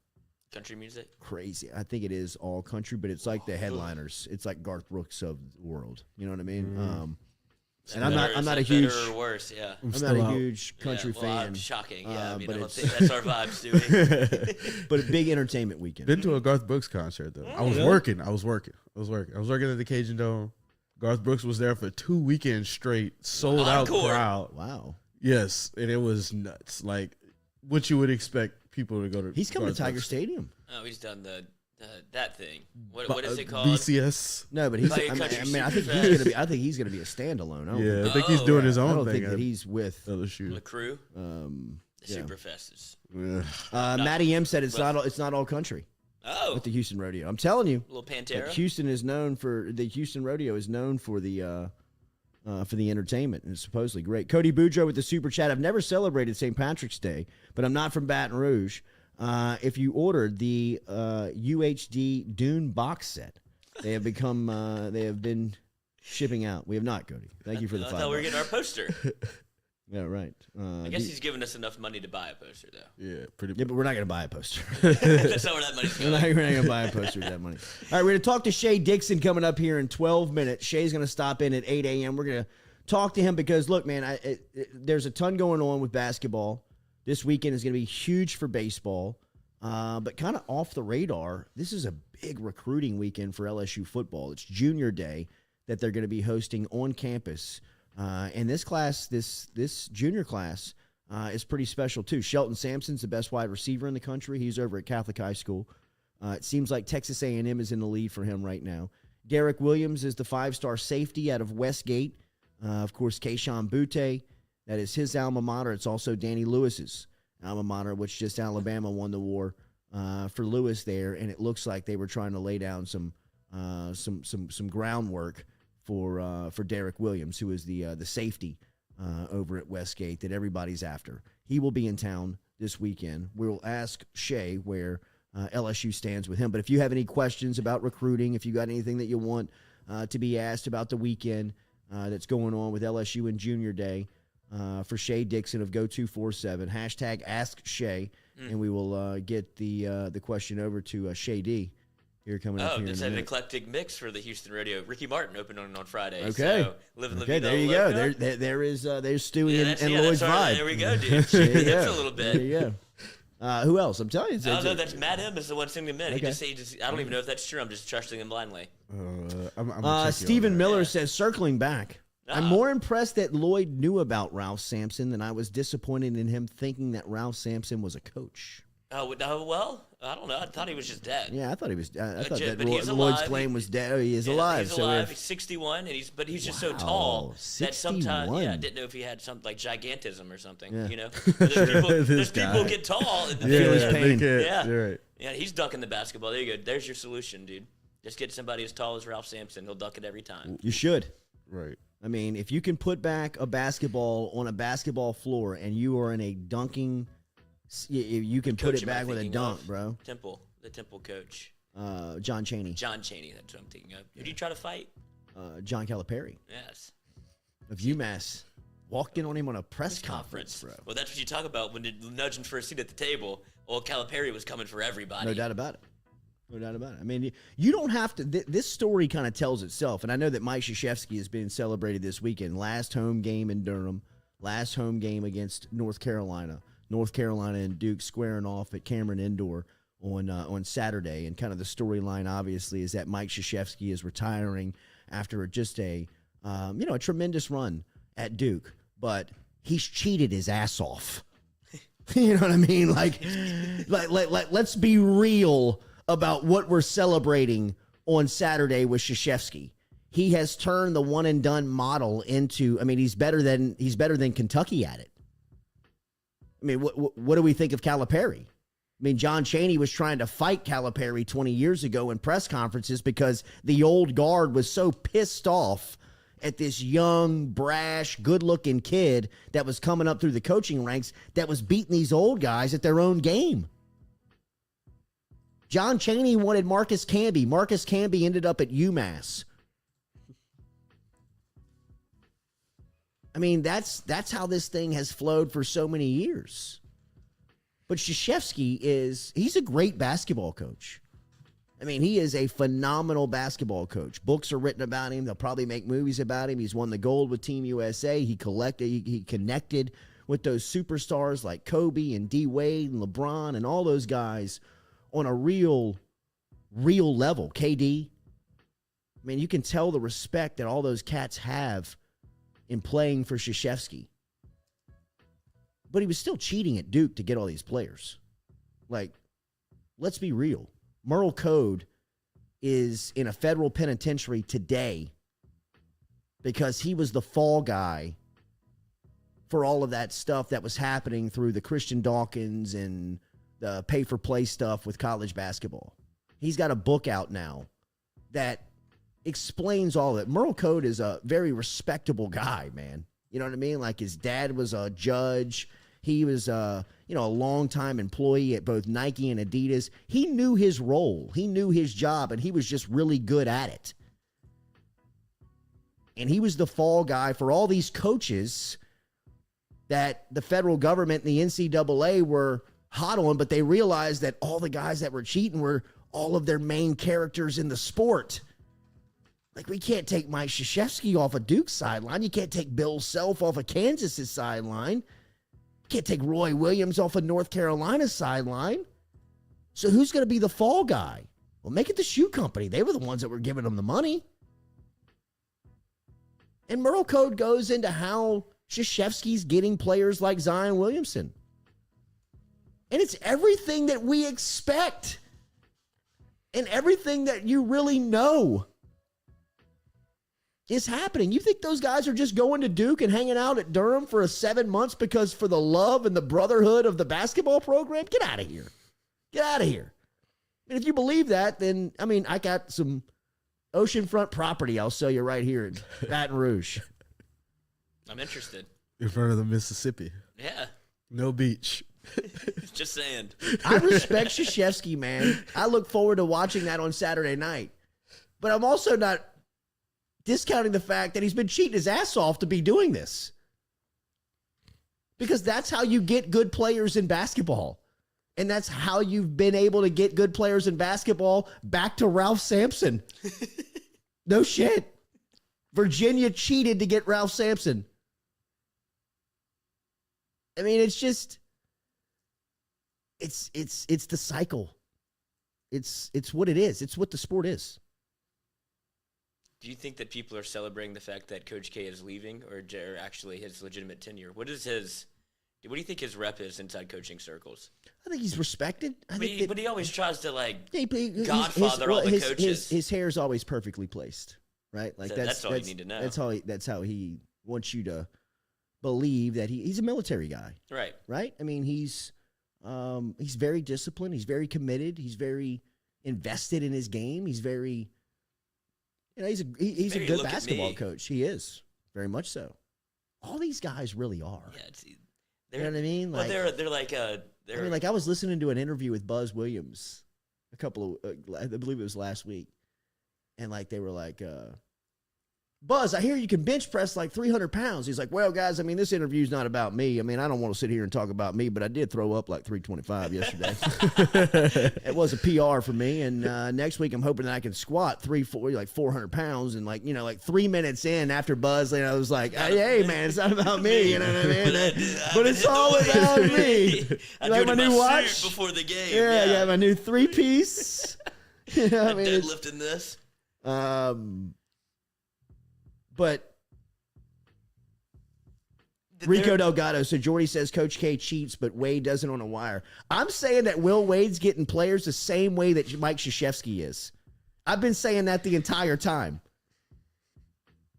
Country music? crazy. I think it is all country, but it's like the headliners. It's like Garth Brooks of the world. You know what I mean? And I'm not a huge. Better or worse, yeah. I'm not a huge country fan. Shocking, yeah. I mean, but I don't it's think that's our vibes, Stewie. but a big entertainment weekend. Been to a Garth Brooks concert though. I was working at the Cajun Dome. Garth Brooks was there for 2 weekends straight, sold out Encore. crowd. Wow. Yes, and it was nuts. Like what you would expect people to go to. He's coming to Garth Tiger Brooks. Stadium. Oh, he's done that thing. What is it called? BCS. No, but he's. Like I country mean, I think super he's fast. gonna be. I think he's gonna be a standalone. I don't Yeah, I think, think he's doing his I own don't thing. think that he's with. LSU. The crew? The Yeah. Superfest is. Matty M said it's not all country Oh, at the Houston Rodeo. I'm telling you, little that Pantera. Houston is known for the Houston Rodeo is known for the entertainment, and it's supposedly great. Cody Boudreaux with the super chat. I've never celebrated St. Patrick's Day, but I'm not from Baton Rouge. If you ordered the UHD Dune box set, they have been shipping out. We have not, Cody. Thank you for the I thought we were $5. getting our poster. Yeah, right. I guess he's giving us enough money to buy a poster, though. Yeah, pretty. Yeah, but we're not going to buy a poster. That's not where that money's We're not going. going to buy a poster with that money. All right, we're going to talk to Shea Dixon coming up here in 12 minutes. Shay's going to stop in at 8 a.m. We're going to talk to him because, look, man, there's a ton going on with basketball. This weekend is going to be huge for baseball, but kind of off the radar. This is a big recruiting weekend for LSU football. It's junior day that they're going to be hosting on campus. And this class, this junior class, is pretty special too. Shelton Sampson's the best wide receiver in the country. He's over at Catholic High School. It seems like Texas A&M is in the lead for him right now. Derek Williams is the 5-star safety out of Westgate. Of course, Keyshawn Butte, that is his alma mater. It's also Danny Lewis's alma mater, which just Alabama won the war for Lewis there, and it looks like they were trying to lay down some groundwork for Derek Williams, who is the safety over at Westgate that everybody's after. He will be in town this weekend. We'll ask Shea where LSU stands with him. But if you have any questions about recruiting, if you got anything that you want to be asked about the weekend that's going on with LSU and Junior Day, for Shea Dixon of Go247, hashtag Ask Shea, and we will get the question over to Shea D. Here coming up here It's in a an minute. eclectic mix for the Houston Rodeo. Ricky Martin opened on Friday. Okay. So live and Okay, vida there you go. loca. There's Stewie Yeah, and Lloyd's that's our- vibe. There we go, dude. There you That's go. a little There bit. you go. Who else? I'm telling you. Oh, no, that's Matt M is the one singing the men. Okay. I don't even know if that's true. I'm just trusting him blindly. Stephen Miller says, circling back, I'm Ah. more impressed that Lloyd knew about Ralph Sampson than I was disappointed in him thinking that Ralph Sampson was a coach. Oh, well, I don't know. I thought he was just dead. Yeah, I thought he was. I thought that But he's Lloyd's alive. claim was dead. Oh, he is alive. He's so alive. if- He's 61, and he's just so Wow, tall that sometimes 61. I didn't know if he had something like gigantism or something. Yeah. You know, there's people guy. get tall. And feel his pain. Yeah, You're right. yeah, he's dunking the basketball. There you go. There's your solution, dude. Just get somebody as tall as Ralph Sampson. He'll dunk it every time. you should. Right. I mean, if you can put back a basketball on a basketball floor and you are in a dunking, you can put Coach it am I back with a thinking dunk, of? bro. The Temple coach, John Chaney, John Chaney. That's what I'm thinking of. Who did you try to fight? John Calipari Yes. of UMass walked in on him on a press conference, bro. Well, that's what you talk about when you're nudging for a seat at the table. Well, Calipari was coming for everybody. No doubt about it. No doubt about it. I mean, you don't have to. This story kind of tells itself, and I know that Mike Krzyzewski has been celebrated this weekend. Last home game in Durham, last home game against North Carolina. North Carolina and Duke squaring off at Cameron Indoor on Saturday, and kind of the storyline obviously is that Mike Krzyzewski is retiring after just a a tremendous run at Duke, but he's cheated his ass off. You know what I mean? Like let's be real about what we're celebrating on Saturday with Krzyzewski. He has turned the one and done model into. I mean, he's better than Kentucky at it. I mean, what do we think of Calipari? I mean, John Chaney was trying to fight Calipari 20 years ago in press conferences because the old guard was so pissed off at this young, brash, good-looking kid that was coming up through the coaching ranks that was beating these old guys at their own game. John Chaney wanted Marcus Camby. Marcus Camby ended up at UMass. I mean, that's how this thing has flowed for so many years. But Krzyzewski he's a great basketball coach. I mean, he is a phenomenal basketball coach. Books are written about him. They'll probably make movies about him. He's won the gold with Team USA. He connected with those superstars like Kobe and D. Wade and LeBron and all those guys on a real level. KD. I mean, you can tell the respect that all those cats have in playing for Krzyzewski. But he was still cheating at Duke to get all these players. Like, let's be real. Merle Code is in a federal penitentiary today because he was the fall guy for all of that stuff that was happening through the Christian Dawkins and the pay-for-play stuff with college basketball. He's got a book out now that explains all of it. Merle Code is a very respectable guy, man. You know what I mean? Like, his dad was a judge. He was a longtime employee at both Nike and Adidas. He knew his role. He knew his job, and he was just really good at it. And he was the fall guy for all these coaches that the federal government and the NCAA were hot on, but they realized that all the guys that were cheating were all of their main characters in the sport. Like, we can't take Mike Krzyzewski off of Duke's sideline. You can't take Bill Self off of Kansas's sideline. You can't take Roy Williams off of North Carolina's sideline. So who's going to be the fall guy? Well, make it the shoe company. They were the ones that were giving them the money. And Merle Code goes into how Krzyzewski's getting players like Zion Williamson. And it's everything that we expect. And everything that you really know is happening. You think those guys are just going to Duke and hanging out at Durham for 7 months because for the love and the brotherhood of the basketball program? Get out of here. Get out of here. And if you believe that, then, I mean, I got some oceanfront property I'll sell you right here in Baton Rouge. I'm interested. In front of the Mississippi. Yeah. No beach. Just saying. I respect Krzyzewski, man. I look forward to watching that on Saturday night. But I'm also not discounting the fact that he's been cheating his ass off to be doing this. Because that's how you get good players in basketball. And that's how you've been able to get good players in basketball back to Ralph Sampson. No shit. Virginia cheated to get Ralph Sampson. I mean, it's just, it's the cycle. It's what it is. It's what the sport is. Do you think that people are celebrating the fact that Coach K is leaving, or actually his legitimate tenure? What is his What do you think his rep is inside coaching circles? I think he's respected. But he always tries to Godfather godfather all the coaches. His hair is always perfectly placed, right? Like So that's all you need to know. That's how he wants you to believe that he's a military guy, Right. right? I mean, he's very disciplined. He's very committed. He's very invested in his game. He's very, he's a good basketball coach. He is very much so. All these guys really are. Yeah, you know what I mean? Like, well, they're like I was listening to an interview with Buzz Williams a couple of, I believe it was last week, and like they were like, Buzz, I hear you can bench press like 300 pounds. He's like, well, guys, I mean, this interview's not about me. I mean, I don't want to sit here and talk about me, but I did throw up like 325 yesterday. It was a PR for me. And next week, I'm hoping that I can squat 400 pounds. And like 3 minutes in after Buzz, I was like, hey, man, it's not about me. You know what I mean? But it's all about me. I like my new watch before the game. Yeah, my new 3-piece. You know what I mean? Deadlifting this. But Rico Delgado, so Jordy says Coach K cheats, but Wade doesn't on a wire. I'm saying that Will Wade's getting players the same way that Mike Krzyzewski is. I've been saying that the entire time.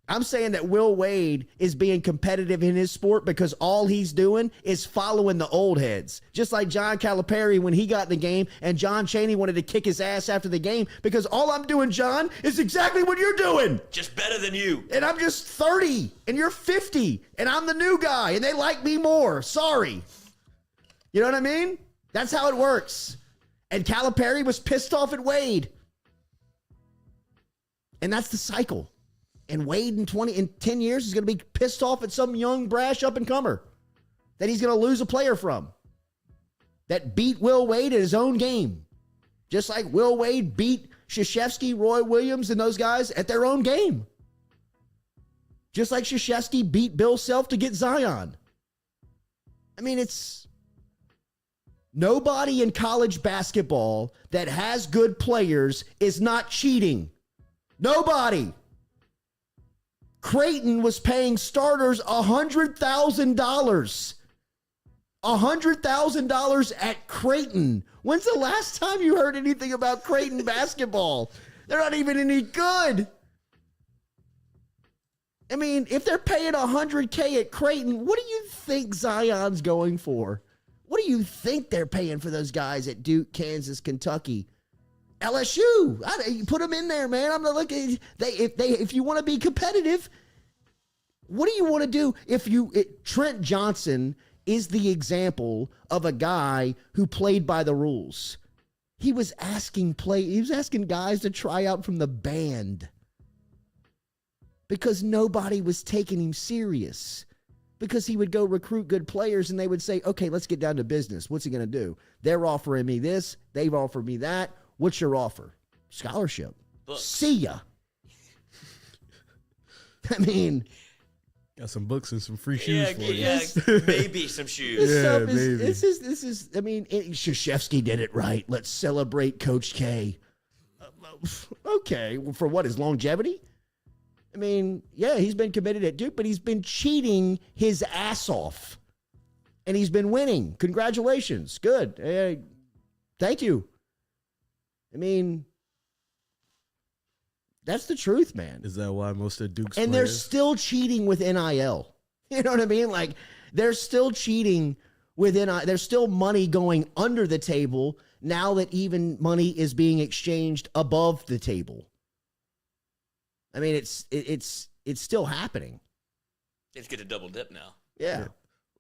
I'm saying that Will Wade is being competitive in his sport because all he's doing is following the old heads. Just like John Calipari when he got in the game and John Chaney wanted to kick his ass after the game because all I'm doing, John, is exactly what you're doing. Just better than you. And I'm just 30 and you're 50 and I'm the new guy and they like me more. Sorry. You know what I mean? That's how it works. And Calipari was pissed off at Wade. And that's the cycle. And Wade in 10 years is going to be pissed off at some young, brash up-and-comer that he's going to lose a player from that beat Will Wade at his own game. Just like Will Wade beat Krzyzewski, Roy Williams, and those guys at their own game. Just like Krzyzewski beat Bill Self to get Zion. I mean, it's nobody in college basketball that has good players is not cheating. Nobody. Creighton was paying starters $100,000. $100,000 at Creighton. When's the last time you heard anything about Creighton basketball? They're not even any good. I mean, if they're paying $100K at Creighton, what do you think Zion's going for? What do you think they're paying for those guys at Duke, Kansas, Kentucky? LSU, you put them in there, man. I'm not looking. If you want to be competitive, what do you want to do? Trent Johnson is the example of a guy who played by the rules. He was asking guys to try out from the band because nobody was taking him serious. Because he would go recruit good players and they would say, okay, let's get down to business. What's he going to do? They're offering me this. They've offered me that. What's your offer? Scholarship. Books. See ya. I mean, got some books and some free shoes for you. Yeah, maybe some shoes. This is. I mean, Krzyzewski did it right. Let's celebrate Coach K. Okay, for what? His longevity? I mean, yeah, he's been committed at Duke, but he's been cheating his ass off, and he's been winning. Congratulations, good. Thank you. I mean, that's the truth, man. Is that why most of Duke's and players? They're still cheating with NIL. You know what I mean? Like, they're still cheating with NIL. There's still money going under the table now that even money is being exchanged above the table. I mean, it's still happening. It's get a double dip now. Yeah.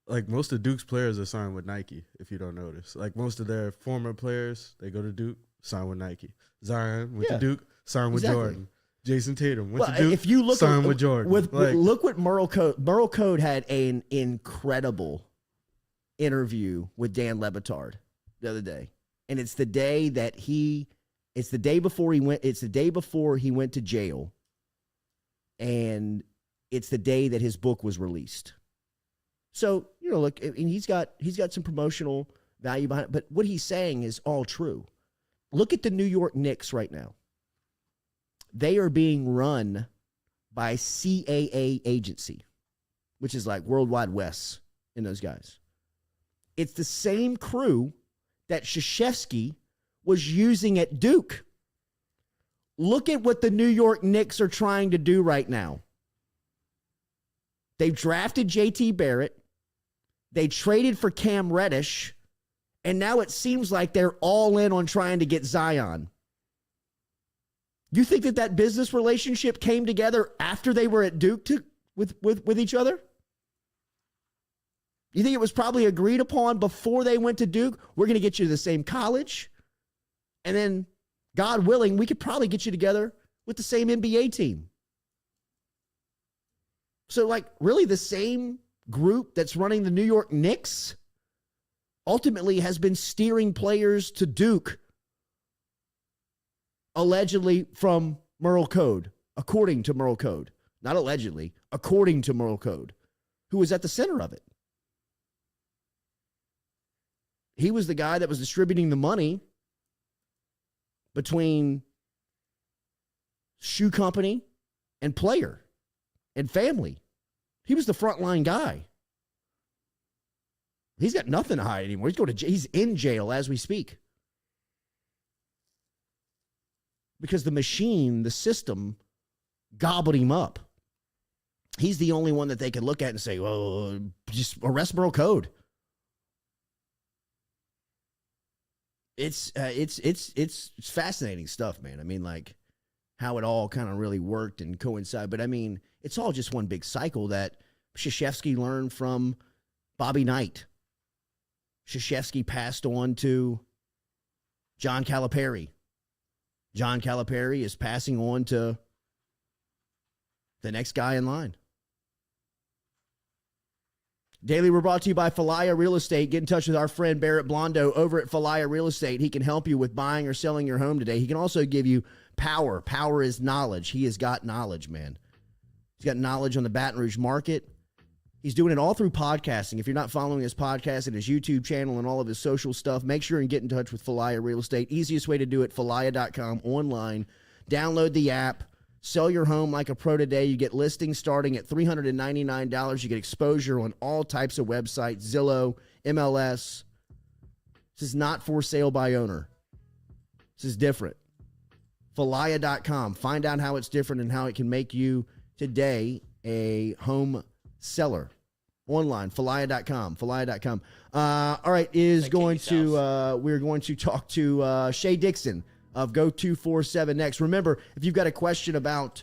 Like, most of Duke's players are signed with Nike, if you don't notice. Like, most of their former players, they go to Duke, sign with Nike. Zion went to Duke, signed with Jordan. Jason Tatum went to Duke, if you look signed with Jordan. Look what Merle Code. Merle Code had an incredible interview with Dan Lebitard the other day. And it's the day before he went to jail. And it's the day that his book was released. So, look, and he's got some promotional value behind it, but what he's saying is all true. Look at the New York Knicks right now. They are being run by CAA agency, which is like World Wide West in those guys. It's the same crew that Krzyzewski was using at Duke. Look at what the New York Knicks are trying to do right now. They've drafted JT Barrett. They traded for Cam Reddish. And now it seems like they're all in on trying to get Zion. You think that business relationship came together after they were at Duke with each other? You think it was probably agreed upon before they went to Duke? We're going to get you to the same college. And then, God willing, we could probably get you together with the same NBA team. So, like, really the same group that's running the New York Knicks ultimately has been steering players to Duke, allegedly from Merle Code, according to Merle Code. Not allegedly, according to Merle Code, who was at the center of it. He was the guy that was distributing the money between shoe company and player and family. He was the frontline guy. He's got nothing to hide anymore. He's in jail as we speak. Because the machine, the system, gobbled him up. He's the only one that they can look at and say, well, just arrest Merle Code. It's fascinating stuff, man. I mean, like, how it all kind of really worked and coincided. But, I mean, it's all just one big cycle that Krzyzewski learned from Bobby Knight. Krzyzewski passed on to John Calipari. John Calipari is passing on to the next guy in line. Daily, we're brought to you by Falaya Real Estate. Get in touch with our friend Barrett Blondo over at Falaya Real Estate. He can help you with buying or selling your home today. He can also give you power. Power is knowledge. He has got knowledge, man. He's got knowledge on the Baton Rouge market. He's doing it all through podcasting. If you're not following his podcast and his YouTube channel and all of his social stuff, make sure and get in touch with Falaya Real Estate. Easiest way to do it, falaya.com online. Download the app. Sell your home like a pro today. You get listings starting at $399. You get exposure on all types of websites, Zillow, MLS. This is not for sale by owner. This is different. Falaya.com. Find out how it's different and how it can make you today a home seller. Online, Falaya.com. Falaya.com. All right, we're going to talk to Shea Dixon of Go247 next. Remember, if you've got a question about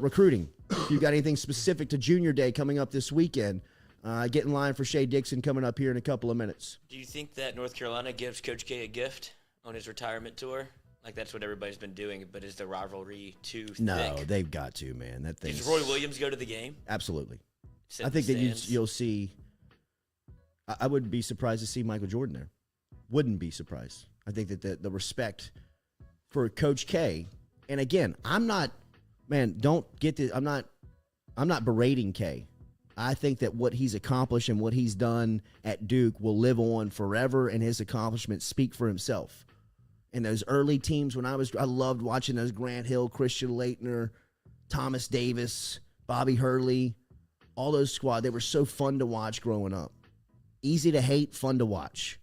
recruiting, if you've got anything specific to Junior Day coming up this weekend, get in line for Shea Dixon coming up here in a couple of minutes. Do you think that North Carolina gives Coach K a gift on his retirement tour? Like, that's what everybody's been doing, but is the rivalry too thick? No, they've got to, man. That thing. Does Roy Williams go to the game? Absolutely. I think that you'll see. I wouldn't be surprised to see Michael Jordan there. Wouldn't be surprised. I think that the respect for Coach K, and again, don't get this. I'm not berating K. I think that what he's accomplished and what he's done at Duke will live on forever, and his accomplishments speak for himself. And those early teams, I loved watching those Grant Hill, Christian Laettner, Thomas Davis, Bobby Hurley, all those squad. They were so fun to watch growing up. Easy to hate, fun to watch.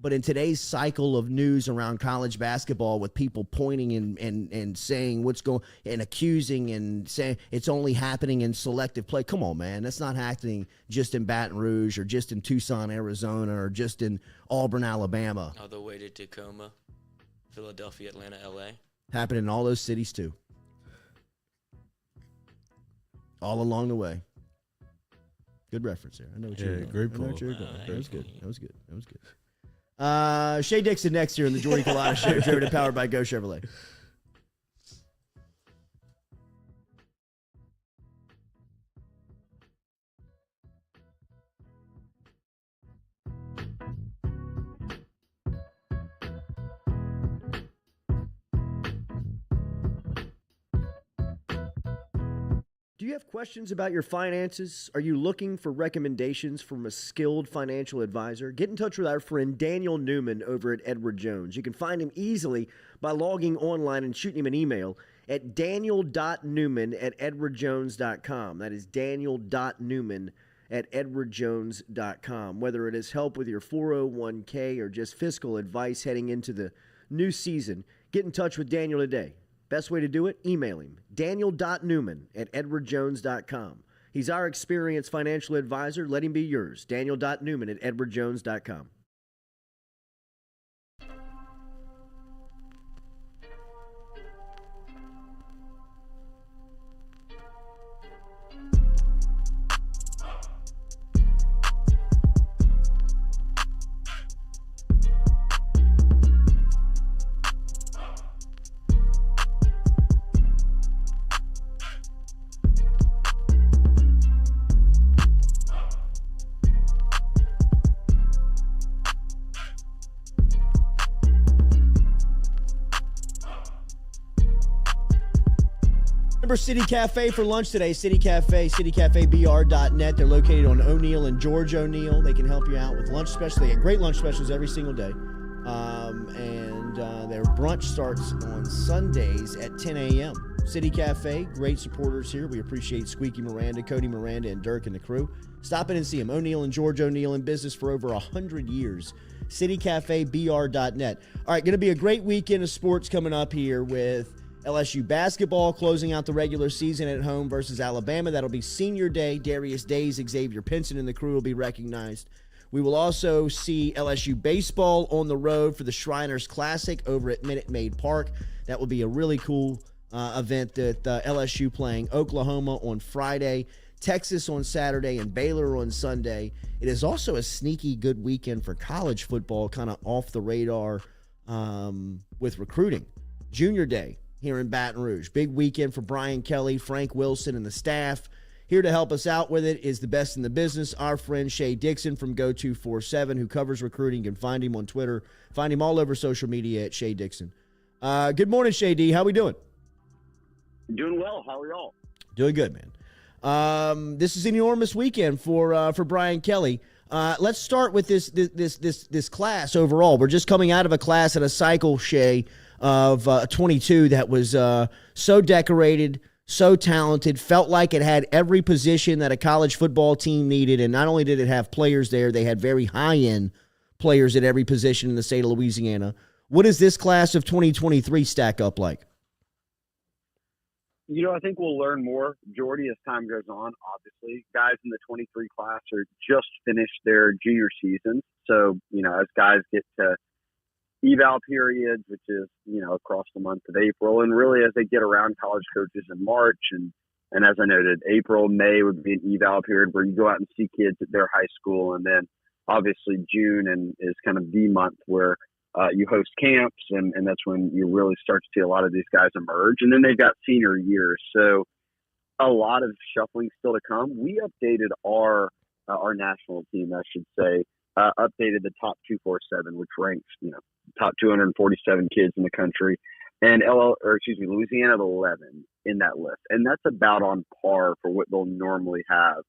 But in today's cycle of news around college basketball, with people pointing and saying what's going and accusing and saying it's only happening in selective play. Come on, man. That's not happening just in Baton Rouge or just in Tucson, Arizona, or just in Auburn, Alabama. All the way to Tacoma, Philadelphia, Atlanta, LA. Happening in all those cities too. All along the way. Good reference there. I know what you're doing. Great pull. That was good. That was good. Shea Dixon next year in the Jordy Culotta Show, driven and powered by Go Chevrolet. Do you have questions about your finances? Are you looking for recommendations from a skilled financial advisor? Get in touch with our friend Daniel Newman over at Edward Jones. You can find him easily by logging online and shooting him an email at daniel.newman@edwardjones.com. That is daniel.newman at edwardjones.com. Whether it is help with your 401k or just fiscal advice heading into the new season, get in touch with Daniel today. Best way to do it? Email him, daniel.newman at edwardjones.com. He's our experienced financial advisor. Let him be yours. Daniel.newman at edwardjones.com. Remember City Cafe for lunch today. City Cafe, citycafebr.net. They're located on O'Neill and George O'Neill. They can help you out with lunch specials. They get great lunch specials every single day. Their brunch starts on Sundays at 10 a.m. City Cafe, great supporters here. We appreciate Squeaky Miranda, Cody Miranda, and Dirk and the crew. Stop in and see them. O'Neill and George O'Neill, in business for over 100 years. citycafebr.net. All right, going to be a great weekend of sports coming up here with LSU basketball closing out the regular season at home versus Alabama. That'll be senior day. Darius Days, Xavier Pinson, and the crew will be recognized. We will also see LSU baseball on the road for the Shriners Classic over at Minute Maid Park. That will be a really cool event that LSU playing Oklahoma on Friday, Texas on Saturday, and Baylor on Sunday. It is also a sneaky good weekend for college football, kind of off the radar with recruiting. Junior Day here in Baton Rouge. Big weekend for Brian Kelly, Frank Wilson, and the staff. Here to help us out with it is the best in the business, our friend Shea Dixon from Go247, who covers recruiting. You can find him on Twitter. Find him all over social media at Shea Dixon. Good morning, Shea D. How we doing? Doing well. How are y'all? Doing good, man. This is an enormous weekend for Brian Kelly. Let's start with this class overall. We're just coming out of a class at a cycle, Shea, of 22 that was so decorated, so talented, felt like it had every position that a college football team needed. And not only did it have players there, they had very high-end players at every position in the state of Louisiana. What does this class of 2023 stack up like? I think we'll learn more, Jordy, as time goes on, obviously. Guys in the 23 class are just finished their junior season. So, as guys get to eval periods, which is, across the month of April, and really as they get around college coaches in March, and as I noted, April, May would be an eval period where you go out and see kids at their high school, and then obviously June is kind of the month where you host camps, and that's when you really start to see a lot of these guys emerge, and then they've got senior years, so a lot of shuffling still to come. We updated our national team, I should say, updated the top 247, which ranks, top 247 kids in the country, and Louisiana at 11 in that list. And that's about on par for what they'll normally have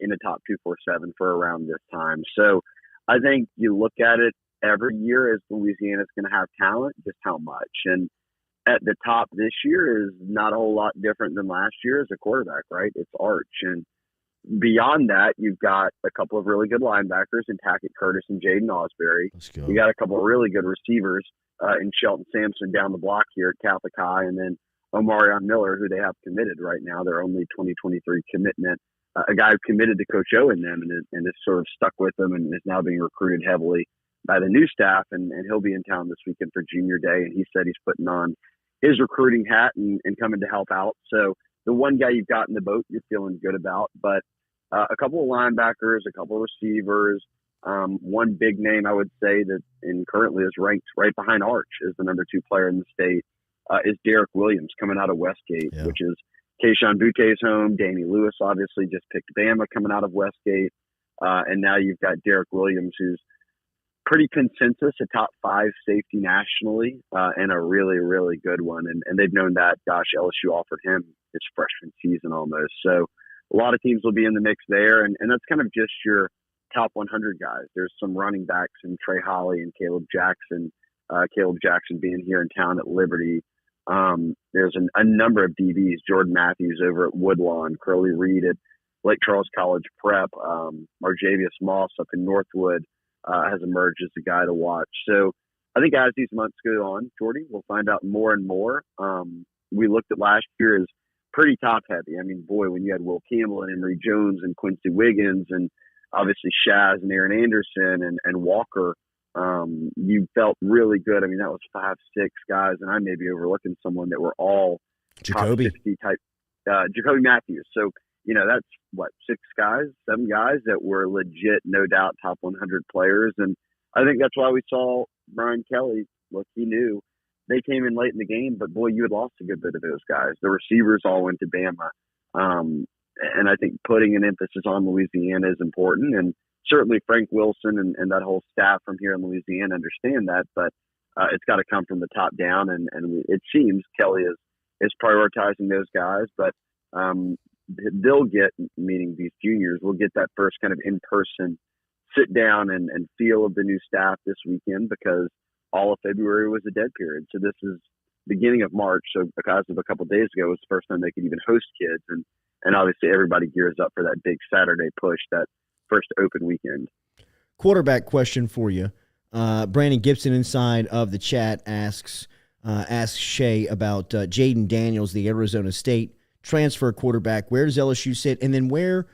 in a top 247 for around this time. So I think you look at it every year as Louisiana's going to have talent, just how much. And at the top this year is not a whole lot different than last year as a quarterback, right? It's Arch. And beyond that, you've got a couple of really good linebackers in Tackett Curtis and Jaden Osbury. You got a couple of really good receivers in Shelton Sampson down the block here at Catholic High, and then Omarion Miller, who they have committed right now. Their only 2023 commitment. A guy who committed to Coach O in them and is sort of stuck with them and is now being recruited heavily by the new staff, and he'll be in town this weekend for Junior Day, and he said he's putting on his recruiting hat and coming to help out. So the one guy you've got in the boat you're feeling good about, but a couple of linebackers, a couple of receivers, one big name I would say that currently is ranked right behind Arch as the number 2 player in the state is Derek Williams coming out of Westgate, which is Keishon Butte's home. Danny Lewis obviously just picked Bama coming out of Westgate. And now you've got Derek Williams, who's pretty consensus, a top 5 safety nationally, and a really, really good one. And they've known that, LSU offered him his freshman season almost. So a lot of teams will be in the mix there. And that's kind of just your top 100 guys. There's some running backs in Trey Holly and Caleb Jackson being here in town at Liberty. There's a number of DBs, Jordan Matthews over at Woodlawn, Crowley Reed at Lake Charles College Prep. Marjavius Moss up in Northwood has emerged as a guy to watch. So I think as these months go on, Jordy, we'll find out more and more. We looked at last year as pretty top heavy. I mean, boy, when you had Will Campbell and Emory Jones and Quincy Wiggins and obviously Shaz and Aaron Anderson and Walker, you felt really good. I mean, that was 5, 6 guys, and I may be overlooking someone that were all Jacoby. top 60 type. Jacoby Matthews. So, that's what, 6 guys, 7 guys that were legit, no doubt, top 100 players. And I think that's why we saw Brian Kelly. Look, he knew they came in late in the game, but boy, you had lost a good bit of those guys. The receivers all went to Bama. And I think putting an emphasis on Louisiana is important. And certainly Frank Wilson and that whole staff from here in Louisiana understand that, but it's got to come from the top down. And it seems Kelly is prioritizing those guys, but they'll get, meaning these juniors, will get that first kind of in-person sit down and feel of the new staff this weekend, because all of February was a dead period. So this is beginning of March. So as of a couple of days ago was the first time they could even host kids. And obviously everybody gears up for that big Saturday push, that first open weekend. Quarterback question for you. Brandon Gibson inside of the chat asks Shea about Jaden Daniels, the Arizona State transfer quarterback. Where does LSU sit? And then where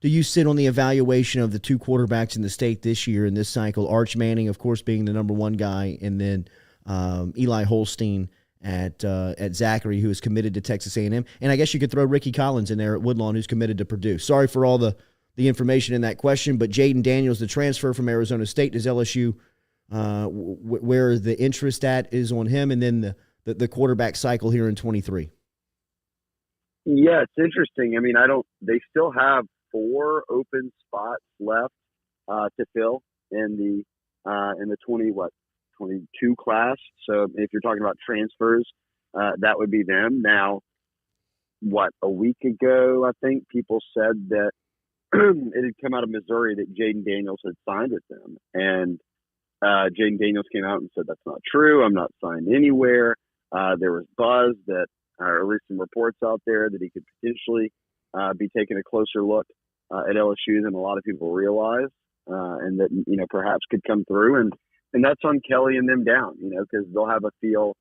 do you sit on the evaluation of the 2 quarterbacks in the state this year in this cycle? Arch Manning, of course, being the number 1 guy, and then Eli Holstein at Zachary, who is committed to Texas A&M. And I guess you could throw Ricky Collins in there at Woodlawn, who's committed to Purdue. Sorry for all the information in that question, but Jaden Daniels, the transfer from Arizona State, does LSU where the interest at is on him, and then the quarterback cycle here in 23? Yeah, it's interesting. I mean, they still have 4 open spots left to fill in the 22 class. So if you're talking about transfers, that would be them. Now, a week ago, I think people said that it had come out of Missouri that Jaden Daniels had signed with them. And Jaden Daniels came out and said, that's not true. I'm not signed anywhere. There was buzz that, or at least some reports out there, that he could potentially be taking a closer look at LSU than a lot of people realize, and that, perhaps could come through. And that's on Kelly and them down, because they'll have a feel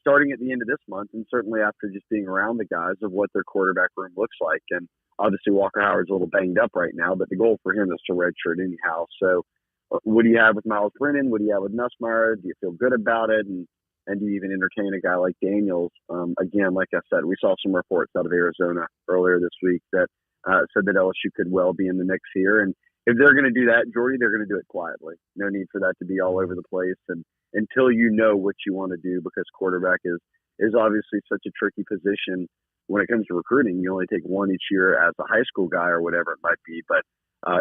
starting at the end of this month, and certainly after just being around the guys, of what their quarterback room looks like. And obviously Walker Howard's a little banged up right now, but the goal for him is to redshirt anyhow. So what do you have with Miles Brennan? What do you have with Nussmeier? Do you feel good about it? And do you even entertain a guy like Daniels? Again, like I said, we saw some reports out of Arizona earlier this week that said that LSU could well be in the mix here. And if they're going to do that, Jordy, they're going to do it quietly. No need for that to be all over the place. And until you know what you want to do, because quarterback is obviously such a tricky position when it comes to recruiting. You only take one each year as a high school guy or whatever it might be. But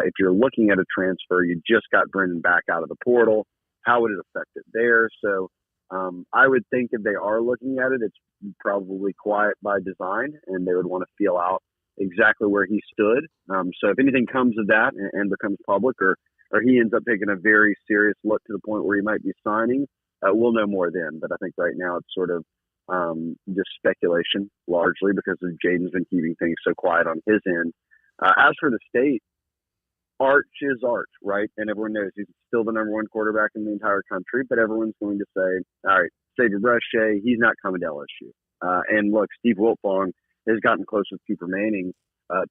if you're looking at a transfer, you just got Brendan back out of the portal. How would it affect it there? So I would think if they are looking at it, it's probably quiet by design, and they would want to feel out exactly where he stood. So if anything comes of that and becomes public, or he ends up taking a very serious look to the point where he might be signing, we'll know more then. But I think right now it's sort of just speculation, largely because Jaden's been keeping things so quiet on his end. As for the state, Arch is Arch, right? And everyone knows he's still the number 1 quarterback in the entire country, but everyone's going to say, all right, save your breath, Shea, he's not coming to LSU. And look, Steve Wiltfong has gotten close with Cooper Manning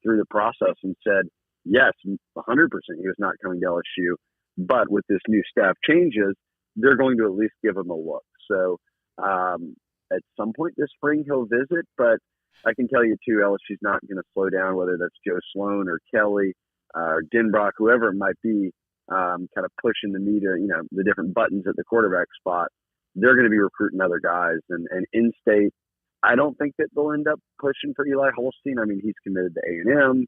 through the process and said, yes, 100% he was not coming to LSU, but with this new staff changes, they're going to at least give him a look. So at some point this spring he'll visit, but I can tell you too, LSU's not going to slow down, whether that's Joe Sloan or Kelly or Denbrock, whoever it might be, kind of pushing the meter, the different buttons at the quarterback spot. They're going to be recruiting other guys. And in-state, I don't think that they'll end up pushing for Eli Holstein. I mean, he's committed to A&M.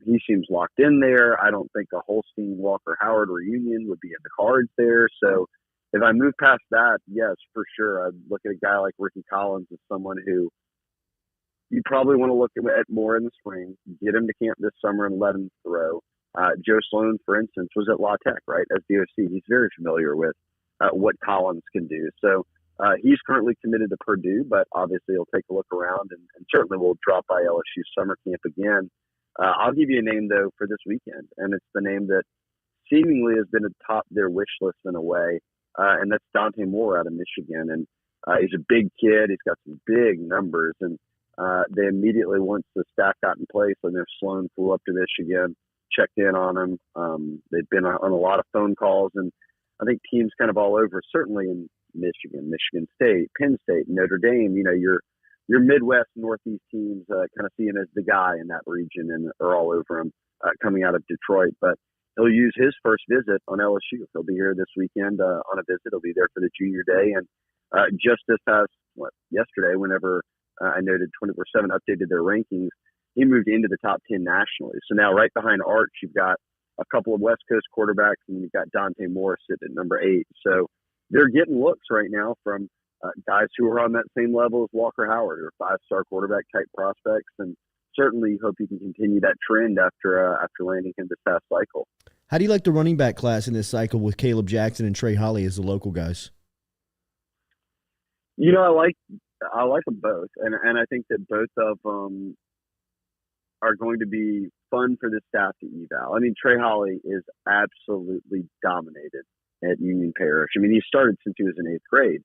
He seems locked in there. I don't think a Holstein-Walker Howard reunion would be in the cards there. So if I move past that, yes, for sure, I'd look at a guy like Ricky Collins as someone who you probably want to look at more in the spring, get him to camp this summer and let him throw. Joe Sloan, for instance, was at La Tech, right, as the OC. He's very familiar with what Collins can do. So he's currently committed to Purdue, but obviously he'll take a look around and certainly will drop by LSU summer camp again. I'll give you a name, though, for this weekend, and it's the name that seemingly has been atop their wish list in a way, and that's Dante Moore out of Michigan. And he's a big kid. He's got some big numbers, and they immediately, once the staff got in place, and their Sloan flew up to Michigan, checked in on him. They've been on a lot of phone calls, and I think teams kind of all over, certainly in Michigan State, Penn State, Notre Dame, your Midwest, Northeast teams kind of see him as the guy in that region and are all over him coming out of Detroit. But he'll use his first visit on LSU. He'll be here this weekend on a visit. He'll be there for the junior day. And just this past, yesterday, whenever I noted 24/7 updated their rankings, he moved into the top 10 nationally. So now right behind Arch, you've got a couple of West Coast quarterbacks, and you've got Dante Moore sitting at number 8. So they're getting looks right now from guys who are on that same level as Walker Howard, or 5-star quarterback type prospects, and certainly hope he can continue that trend after landing him this past cycle. How do you like the running back class in this cycle with Caleb Jackson and Trey Holly as the local guys? I like them both, and I think that both of them are going to be fun for the staff to eval. I mean, Trey Holly is absolutely dominated at Union Parish. I mean, he started since he was in 8th grade.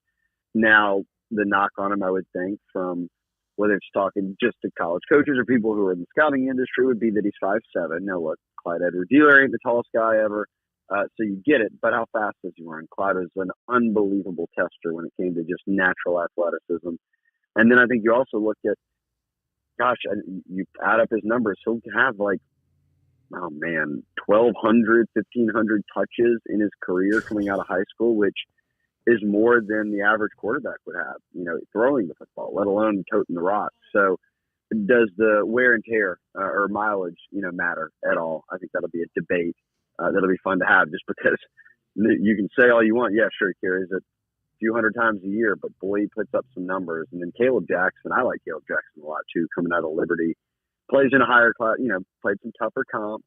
Now, the knock on him, I would think, from whether it's talking just to college coaches or people who are in the scouting industry, would be that he's 5'7". Now, look, Clyde Edwards-Helaire ain't the tallest guy ever, so you get it. But how fast does he run? Clyde was an unbelievable tester when it came to just natural athleticism. And then I think you also look at, you add up his numbers, he'll have 1,200, 1,500 touches in his career coming out of high school, which is more than the average quarterback would have, throwing the football, let alone toting the rock. So does the wear and tear or mileage, matter at all? I think that'll be a debate that'll be fun to have, just because you can say all you want. Yeah, sure, he carries it a few hundred times a year, but boy, he puts up some numbers. And then Caleb Jackson, I like Caleb Jackson a lot too, coming out of Liberty, plays in a higher class, played some tougher comp,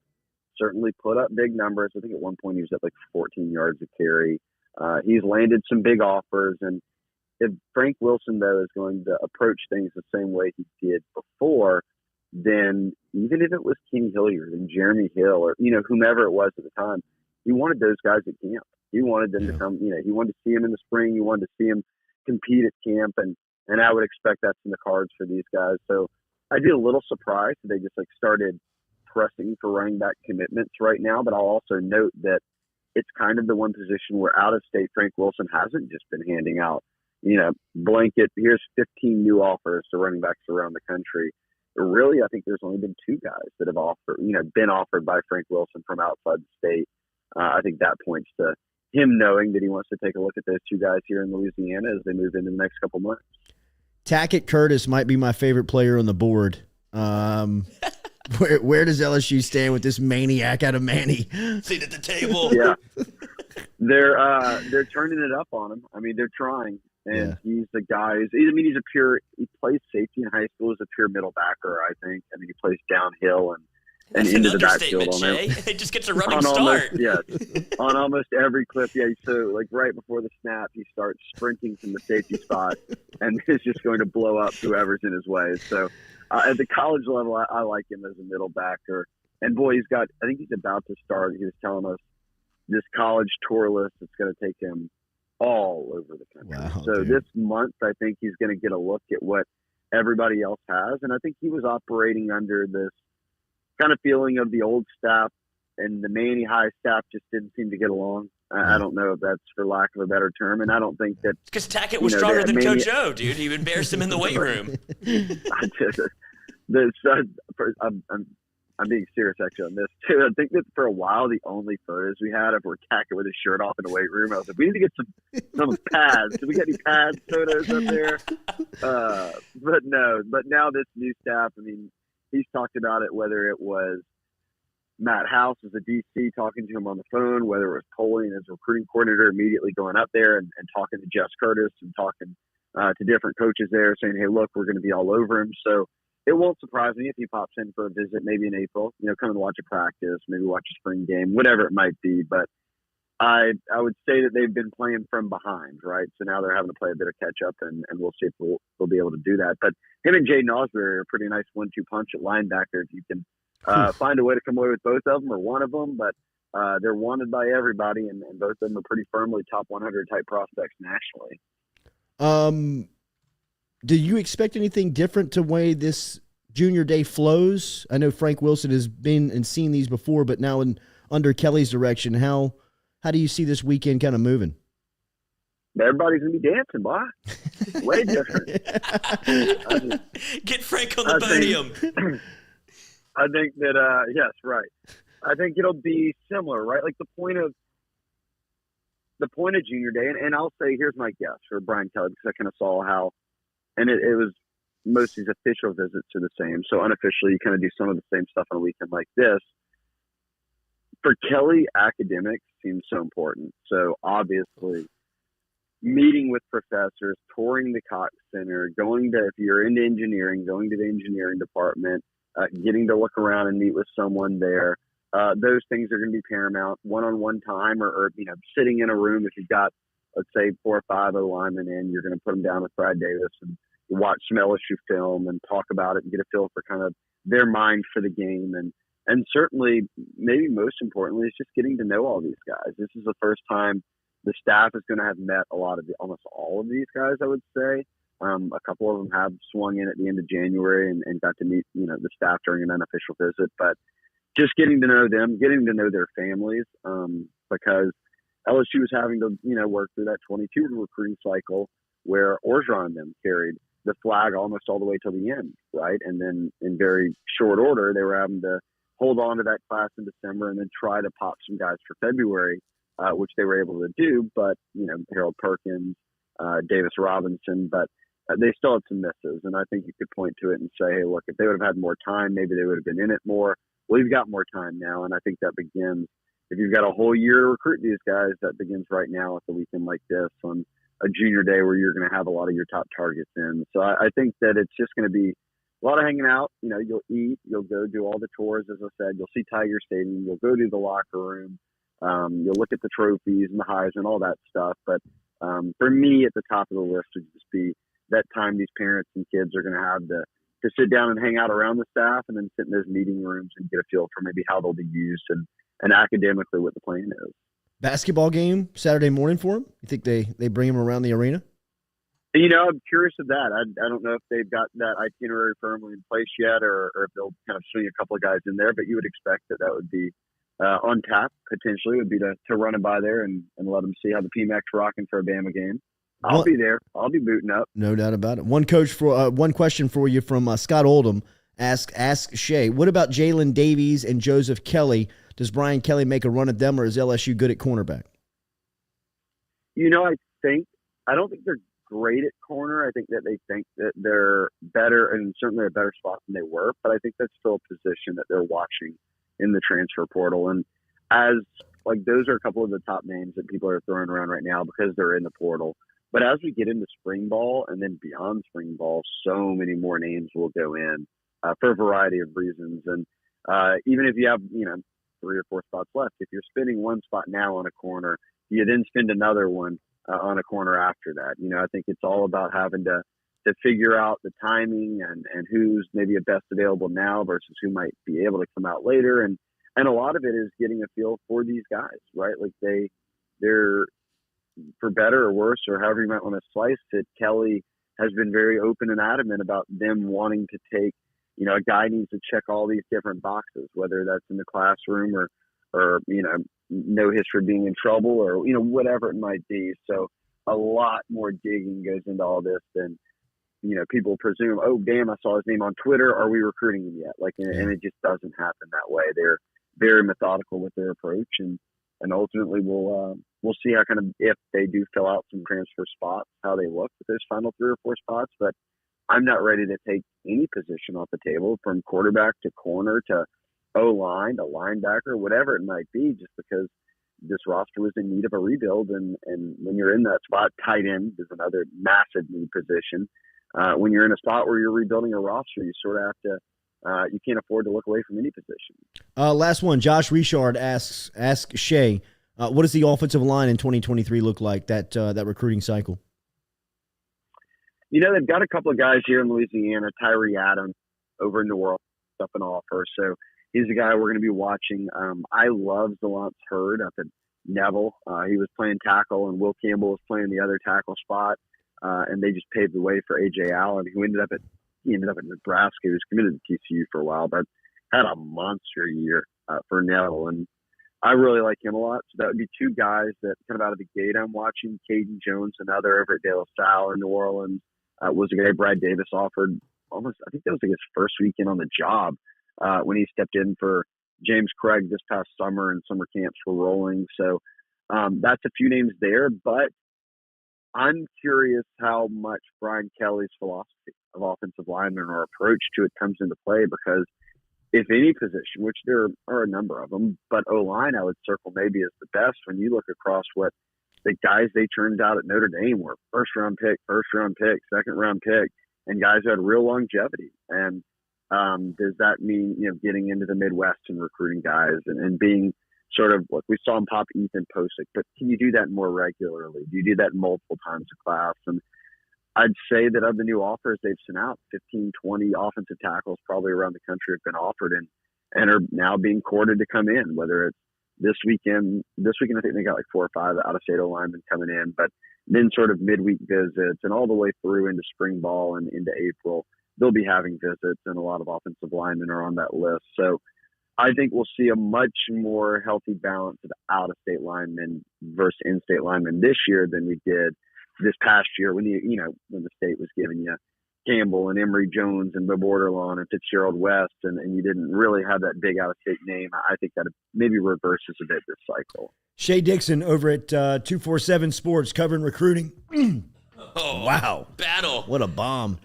certainly put up big numbers. I think at one point he was at 14 yards a carry. He's landed some big offers, and if Frank Wilson, though, is going to approach things the same way he did before, then even if it was Kenny Hilliard and Jeremy Hill or, whomever it was at the time, he wanted those guys at camp. He wanted them to come, he wanted to see him in the spring. He wanted to see him compete at camp, and I would expect that's in the cards for these guys. So I'd be a little surprised if they just started pressing for running back commitments right now, but I'll also note that it's kind of the one position where out-of-state Frank Wilson hasn't just been handing out, blanket, here's 15 new offers to running backs around the country. But really, I think there's only been 2 guys that have been offered by Frank Wilson from outside the state. I think that points to him knowing that he wants to take a look at those 2 guys here in Louisiana as they move into the next couple months. Tackett Curtis might be my favorite player on the board. Where does LSU stand with this maniac out of Manny? Seat at the table. Yeah, they're turning it up on him. I mean, they're trying, and he's the guy. He plays safety in high school as a pure middle backer. I think. I mean, he plays downhill and into the backfield on Shea. It just gets a running start. On almost every clip. Yeah, so right before the snap, he starts sprinting from the safety spot, and is just going to blow up whoever's in his way. So. At the college level, I like him as a middle backer. And boy, I think he's about to start. He was telling us this college tour list that's going to take him all over the country. Wow, so dude. This month, I think he's going to get a look at what everybody else has. And I think he was operating under this kind of feeling of the old staff, and the Manny High staff just didn't seem to get along. I don't know if that's for lack of a better term, and I don't think that because Tackett was stronger than Coach O, dude. He embarrassed him in the weight room. I'm being serious actually on this too. I think that for a while the only photos we had of were Tackett with his shirt off in the weight room. I was like, we need to get some pads. Did we get any pads photos up there? But no. But now this new staff. I mean, he's talked about it. Whether it was Matt House as a DC talking to him on the phone, whether it was Poling as a recruiting coordinator immediately going up there and talking to Jess Curtis and talking to different coaches there saying, hey, look, we're going to be all over him. So it won't surprise me if he pops in for a visit, maybe in April, come and watch a practice, maybe watch a spring game, whatever it might be. But I would say that they've been playing from behind, right? So now they're having to play a bit of catch up, and we'll see if we'll be able to do that. But him and Jaden Osbury are a pretty nice 1-2 punch at linebacker if you can find a way to come away with both of them or one of them, but they're wanted by everybody, and both of them are pretty firmly top 100 type prospects nationally. Do you expect anything different to the way this junior day flows? I know Frank Wilson has been and seen these before, but now under Kelly's direction, how do you see this weekend kind of moving? Everybody's gonna be dancing, boy. Way different. Get Frank on the podium. I think that yes, right. I think it'll be similar, right? Like the point of junior day, and I'll say here's my guess for Brian Kelly, because I kind of saw how, and it was most of these official visits are the same. So unofficially, you kind of do some of the same stuff on a weekend like this. For Kelly, academics seems so important. So obviously, meeting with professors, touring the Cox Center, if you're into engineering, going to the engineering department, getting to look around and meet with someone there. Those things are going to be paramount. One-on-one time, or sitting in a room. If you've got, let's say, 4 or 5 linemen in, you're going to put them down with Brad Davis and watch some LSU film and talk about it and get a feel for kind of their mind for the game. And certainly, maybe most importantly, is just getting to know all these guys. This is the first time the staff is going to have met almost all of these guys, I would say. A couple of them have swung in at the end of January and got to meet, the staff during an unofficial visit. But just getting to know them, getting to know their families, because LSU was having to, work through that 22 recruiting cycle where Orgeron and them carried the flag almost all the way till the end, right? And then in very short order, they were having to hold on to that class in December and then try to pop some guys for February, which they were able to do. But, Harold Perkins, Davis Robinson, but they still had some misses. And I think you could point to it and say, hey, look, if they would have had more time, maybe they would have been in it more. Well, you've got more time now. And I think that begins, if you've got a whole year to recruit these guys, that begins right now at the weekend like this on a junior day where you're going to have a lot of your top targets in. So I think that it's just going to be a lot of hanging out. You'll eat, you'll go do all the tours, as I said, you'll see Tiger Stadium, you'll go to the locker room, you'll look at the trophies and the highs and all that stuff. But for me, at the top of the list would just be that time these parents and kids are going to have to sit down and hang out around the staff and then sit in those meeting rooms and get a feel for maybe how they'll be used and academically what the plan is. Basketball game Saturday morning for them? You think they bring them around the arena? I'm curious of that. I don't know if they've got that itinerary firmly in place yet or if they'll kind of swing a couple of guys in there, but you would expect that would be on tap, potentially, would be to run them by there and let them see how the PMAC's rocking for a Bama game. I'll be there. I'll be booting up. No doubt about it. One question for you from Scott Oldham. Ask Shea, what about Jalen Davies and Joseph Kelly? Does Brian Kelly make a run at them, or is LSU good at cornerback? I don't think they're great at corner. I think that they think that they're better and certainly a better spot than they were, but I think that's still a position that they're watching in the transfer portal. And those are a couple of the top names that people are throwing around right now because they're in the portal. But as we get into spring ball and then beyond spring ball, so many more names will go in for a variety of reasons. And even if you have, 3 or 4 spots left, if you're spending one spot now on a corner, you then spend another one on a corner after that. I think it's all about having to figure out the timing and who's maybe a best available now versus who might be able to come out later. And a lot of it is getting a feel for these guys, right? Like they're for better or worse, or however you might want to slice it, Kelly has been very open and adamant about them wanting to take, a guy needs to check all these different boxes, whether that's in the classroom or no history of being in trouble or, whatever it might be. So a lot more digging goes into all this than, people presume, oh, damn, I saw his name on Twitter. Are we recruiting him yet? And it just doesn't happen that way. They're very methodical with their approach and ultimately we'll see how if they do fill out some transfer spots, how they look with those final 3 or 4 spots. But I'm not ready to take any position off the table from quarterback to corner to O-line to linebacker, whatever it might be, just because this roster was in need of a rebuild. And when you're in that spot, tight end is another massive need position. When you're in a spot where you're rebuilding a roster, you sort of have to, you can't afford to look away from any position. Last one, Josh Richard asks Shea, what does the offensive line in 2023 look like, that recruiting cycle? They've got a couple of guys here in Louisiana, Tyree Adams over in New Orleans, up an offer. So he's the guy we're going to be watching. I love Zalance Hurd up at Neville. He was playing tackle, and Will Campbell was playing the other tackle spot, and they just paved the way for A.J. Allen, who ended up at Nebraska. He was committed to TCU for a while, but had a monster year for Neville, and I really like him a lot. So that would be two guys that kind of out of the gate I'm watching. Caden Jones, another over at De La Salle in New Orleans, was a guy Brad Davis offered almost, I think that was like his first weekend on the job when he stepped in for James Craig this past summer, and summer camps were rolling. So that's a few names there, but I'm curious how much Brian Kelly's philosophy of offensive lineman or approach to it comes into play, because if any position, which there are a number of them, but O-line I would circle maybe as the best when you look across what the guys they turned out at Notre Dame were first round pick, second round pick, and guys who had real longevity. And does that mean, getting into the Midwest and recruiting guys and being sort of like we saw him pop Ethan Posick, but can you do that more regularly? Do you do that multiple times a class? And I'd say that of the new offers they've sent out, 15, 20 offensive tackles probably around the country have been offered and are now being courted to come in, whether it's this weekend, I think they got like 4 or 5 out-of-state linemen coming in, but then sort of midweek visits and all the way through into spring ball and into April, they'll be having visits, and a lot of offensive linemen are on that list. So I think we'll see a much more healthy balance of out-of-state linemen versus in-state linemen this year than we did this past year when when the state was giving you Campbell and Emory Jones and Bo Bordelon and Fitzgerald West, and you didn't really have that big out-of-state name. I think that maybe reverses a bit this cycle. Shea Dixon over at 247 Sports covering recruiting. Oh, wow. Battle. What a bomb.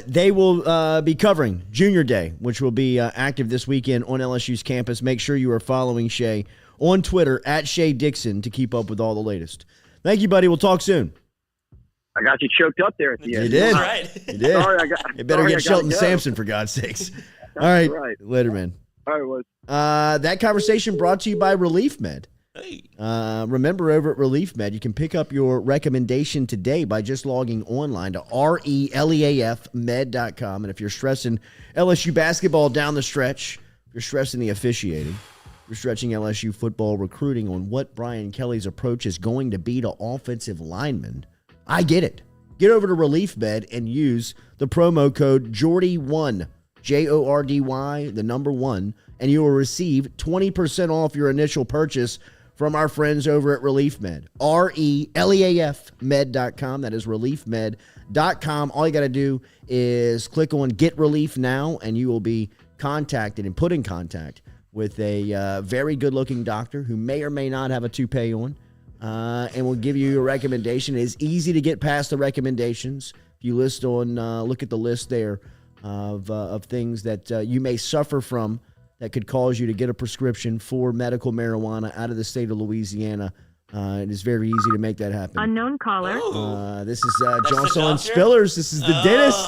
They will be covering Junior Day, which will be active this weekend on LSU's campus. Make sure you are following Shea on Twitter at Shea Dixon to keep up with all the latest. Thank you, buddy. We'll talk soon. I got you choked up there at the end. You did. That's right. You did. Sorry, You better get Shelton Sampson, for God's sakes. All right. Later, man. All right, well. That conversation brought to you by Relief Med. Hey. Remember, over at Relief Med, you can pick up your recommendation today by just logging online to RELEAFmed.com. And if you're stressing LSU basketball down the stretch, if you're stressing the officiating, you're stretching LSU football recruiting on what Brian Kelly's approach is going to be to offensive linemen, I get it. Get over to Relief Med and use the promo code JORDY1, JORDY, the number 1, and you will receive 20% off your initial purchase from our friends over at Relief Med. RELEAFmed.com. That is reliefmed.com. All you got to do is click on Get Relief Now, and you will be contacted and put in contact with a very good-looking doctor who may or may not have a toupee on, and will give you a recommendation. It is easy to get past the recommendations. If you look at the list there of things that you may suffer from that could cause you to get a prescription for medical marijuana out of the state of Louisiana. It is very easy to make that happen. Unknown caller. This is Johnson doctor? Spillers. This is the dentist.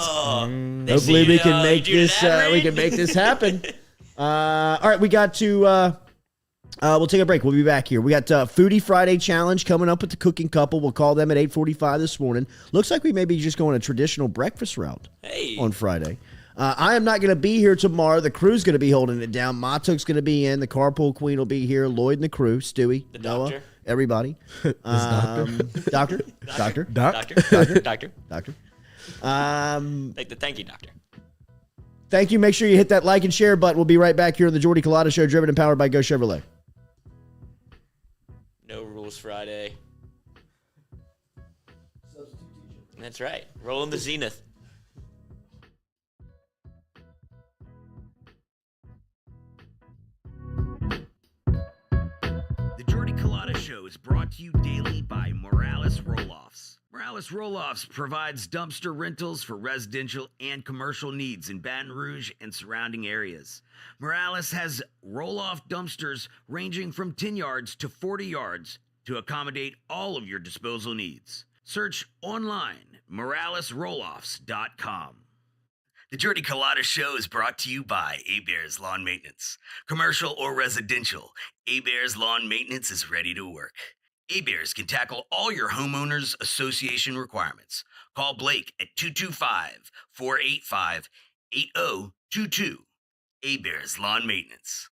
Hopefully we can make this. We can make this happen. All right, we got to. We'll take a break. We'll be back here. We got Foodie Friday challenge coming up with the cooking couple. We'll call them at 8:45 this morning. Looks like we may be just going a traditional breakfast route on Friday. I am not going to be here tomorrow. The crew's going to be holding it down. Matuk's going to be in. The carpool queen will be here. Lloyd and the crew. Stewie, The Noah, doctor. everybody. Doctor. Doctor. Thank you, doctor. Thank you. Make sure you hit that like and share button. We'll be right back here on the Jordy Culotta Show, driven and powered by Go Chevrolet. No Rules Friday. That's right. Rolling the Zenith. The Jordy Culotta Show is brought to you daily by Morales Roll-Offs. Morales Roll-Offs provides dumpster rentals for residential and commercial needs in Baton Rouge and surrounding areas. Morales has roll-off dumpsters ranging from 10 yards to 40 yards to accommodate all of your disposal needs. Search online, moralesrolloffs.com. The Jordy Culotta Show is brought to you by A-Bears Lawn Maintenance. Commercial or residential, A-Bears Lawn Maintenance is ready to work. A-Bears can tackle all your homeowners association requirements. Call Blake at 225-485-8022. Hebert's Lawn Maintenance.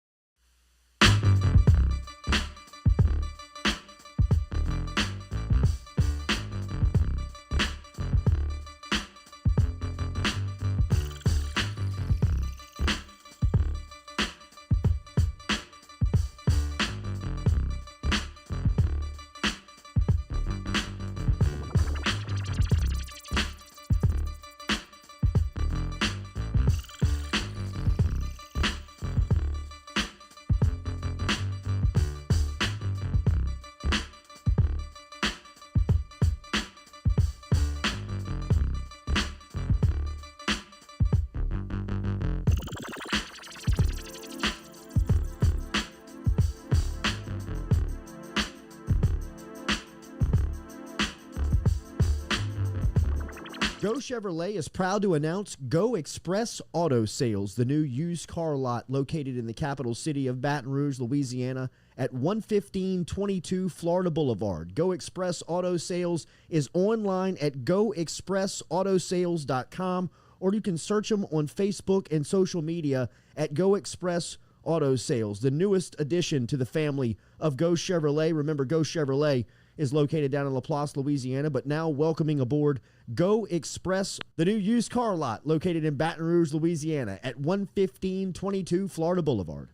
Go Chevrolet is proud to announce Go Express Auto Sales, the new used car lot located in the capital city of Baton Rouge, Louisiana, at 11522 Florida Boulevard. Go Express Auto Sales is online at goexpressautosales.com, or you can search them on Facebook and social media at Go Express Auto Sales, the newest addition to the family of Go Chevrolet. Remember, Go Chevrolet is located down in Laplace, Louisiana, but now welcoming aboard Go Express, the new used car lot located in Baton Rouge, Louisiana at 11522 Florida Boulevard.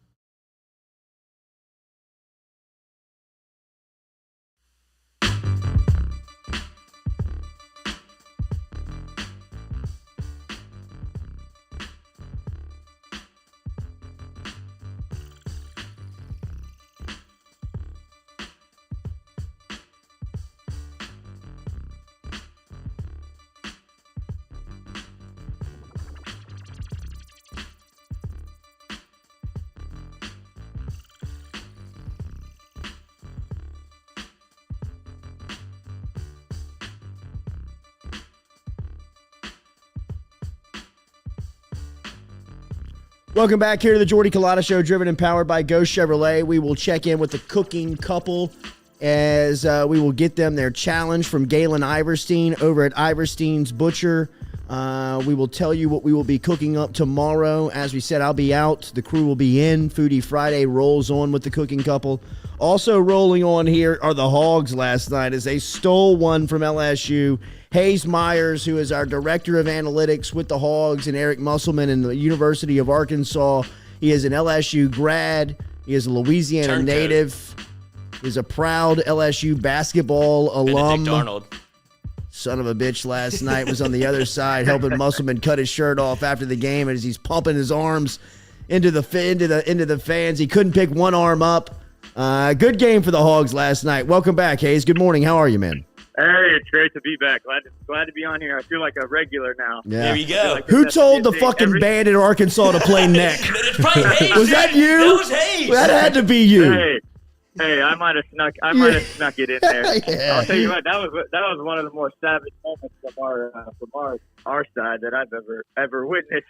Welcome back here to the Jordy Culotta Show, driven and powered by Go Chevrolet. We will check in with the cooking couple as we will get them their challenge from Galen Iverstein over at Iverstein's Butcher. We will tell you what we will be cooking up tomorrow. As we said, I'll be out. The crew will be in. Foodie Friday rolls on with the cooking couple. Also rolling on here are the Hogs last night as they stole one from LSU. Hayes Myers, who is our director of analytics with the Hogs, and Eric Musselman in the University of Arkansas. He is an LSU grad. He is a Louisiana native. He is a proud LSU basketball alum. Benedict Arnold. Son of a bitch last night was on the other side helping Musselman cut his shirt off after the game as he's pumping his arms into the fans. He couldn't pick one arm up. Good game for the Hogs last night. Welcome back, Hayes. Good morning. How are you, man? Hey, it's great to be back. Glad to be on here. I feel like a regular now. Yeah. There you go. Like Who told the fucking band in Arkansas to play neck? It's probably Hayes. Was that you? That was Hayes. That had to be you. Hey, I might have snuck it in there. Yeah. I'll tell you what, that was one of the more savage moments from our side that I've ever witnessed.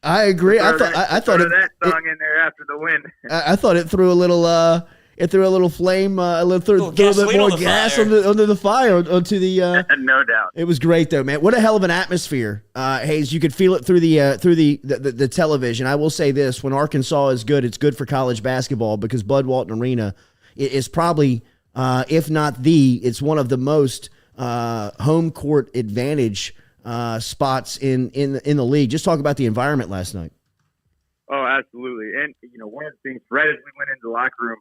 I agree. I thought that song in there after the win. I thought it threw a little. It threw a little flame, a little bit more gas under the fire, onto the. No doubt. It was great though, man. What a hell of an atmosphere, Hayes. You could feel it through the television. I will say this: when Arkansas is good, it's good for college basketball because Bud Walton Arena is probably, if not it's one of the most home court advantage spots in the league. Just talk about the environment last night. Oh, absolutely. And one of the things, right as we went into the locker room.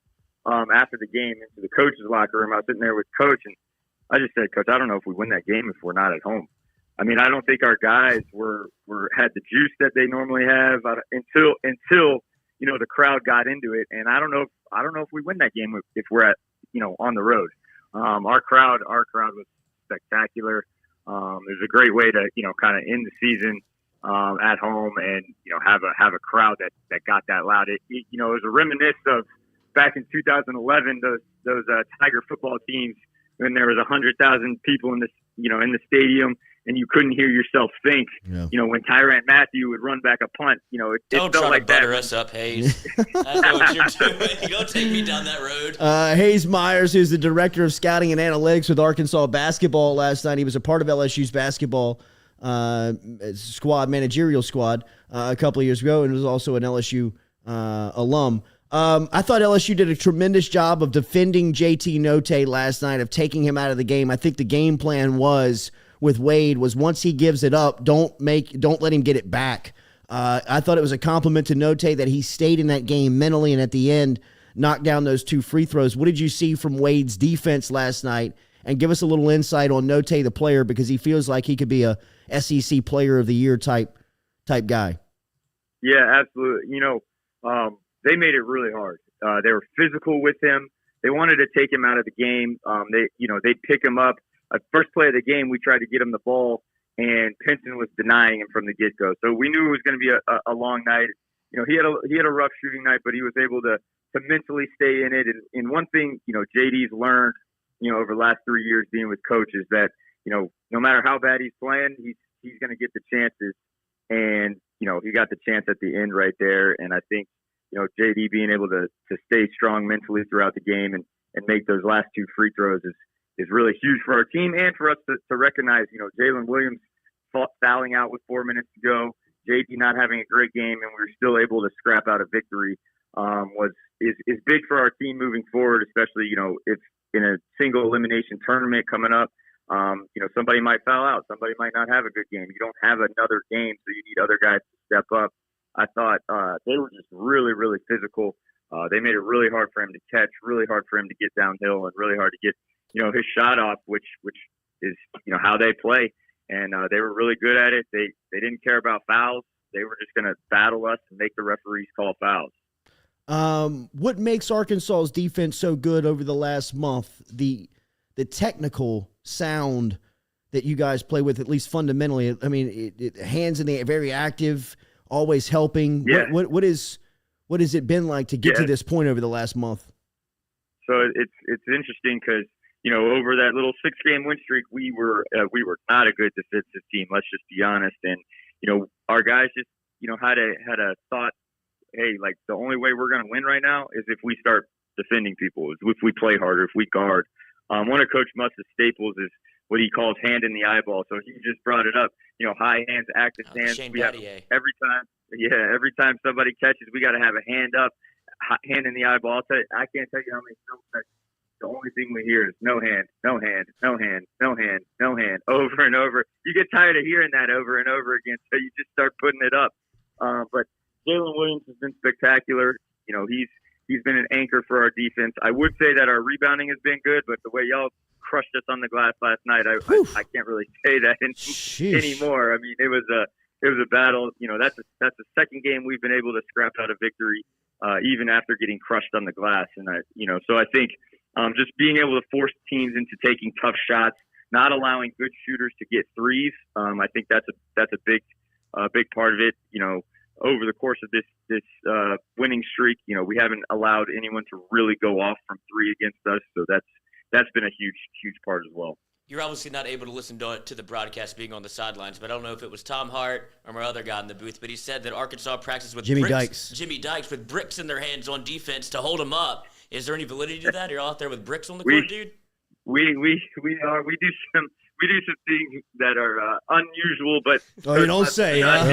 After the game, into the coach's locker room, I was sitting there with Coach, and I just said, Coach, I don't know if we win that game if we're not at home. I mean, I don't think our guys had the juice that they normally have until the crowd got into it, and I don't know if we win that game if we're at on the road. Our crowd was spectacular. It was a great way to kind of end the season at home and have a crowd that got that loud. It was a reminiscence of back in 2011, those Tiger football teams when there was 100,000 people in the stadium and you couldn't hear yourself think. Yeah. When Tyrann Mathieu would run back a punt, it don't felt try like to butter that. us up, Hayes. I know what you're doing. Don't take me down that road. Hayes Myers, who's the director of scouting and analytics with Arkansas basketball last night. He was a part of LSU's basketball managerial squad a couple of years ago, and was also an LSU alum. I thought LSU did a tremendous job of defending JT Notte last night, of taking him out of the game. I think the game plan was with Wade was once he gives it up, don't let him get it back. I thought it was a compliment to Notte that he stayed in that game mentally, and at the end knocked down those 2 free throws. What did you see from Wade's defense last night? And give us a little insight on Notte, the player, because he feels like he could be a SEC Player of the Year type guy. Yeah, absolutely. They made it really hard. They were physical with him. They wanted to take him out of the game. They'd pick him up. First play of the game, we tried to get him the ball, and Pinson was denying him from the get-go. So we knew it was going to be a long night. He had a rough shooting night, but he was able to mentally stay in it. And one thing, JD's learned, over the last 3 years being with Coach is that, no matter how bad he's playing, he's going to get the chances. And, he got the chance at the end right there. And I think, JD being able to stay strong mentally throughout the game and make those last 2 free throws is really huge for our team and for us to recognize, Jalen Williams fouling out with 4 minutes to go, JD not having a great game, and we were still able to scrap out a victory is big for our team moving forward, especially, if in a single elimination tournament coming up, somebody might foul out, somebody might not have a good game. You don't have another game, so you need other guys to step up. I thought they were just really, really physical. They made it really hard for him to catch, really hard for him to get downhill, and really hard to get, his shot off, which is, how they play. And they were really good at it. They didn't care about fouls. They were just going to battle us and make the referees call fouls. What makes Arkansas's defense so good over the last month? The technical sound that you guys play with, at least fundamentally. I mean, hands in the air, very active, always helping. Yeah. What has it been like to get to this point over the last month? So it's interesting because, over that little 6-game win streak, we were not a good defensive team. Let's just be honest. And, our guys just, had a thought, hey, like the only way we're going to win right now is if we start defending people, is if we play harder, if we guard. One of Coach Muss's staples is what he calls hand in the eyeball. So he just brought it up, high hands, active hands. We have, every time somebody catches, we got to have a hand up, hand in the eyeball. I can't tell you how many films that the only thing we hear is no hand, no hand, no hand, no hand, no hand, over and over. You get tired of hearing that over and over again, so you just start putting it up. But Jalen Williams has been spectacular. He's been an anchor for our defense. I would say that our rebounding has been good, but the way y'all crushed us on the glass last night, I can't really say that anymore. I mean, it was a battle. That's the second game we've been able to scrap out a victory, even after getting crushed on the glass. And so I think just being able to force teams into taking tough shots, not allowing good shooters to get threes. I think that's a big part of it. Over the course of this winning streak, we haven't allowed anyone to really go off from three against us. So that's been a huge part as well. You're obviously not able to listen to the broadcast being on the sidelines, but I don't know if it was Tom Hart or my other guy in the booth, but he said that Arkansas practiced with Jimmy Dykes with bricks in their hands on defense to hold them up. Is there any validity to that? You're out there with bricks on the court, dude? We do some things that are unusual, but you don't say, huh?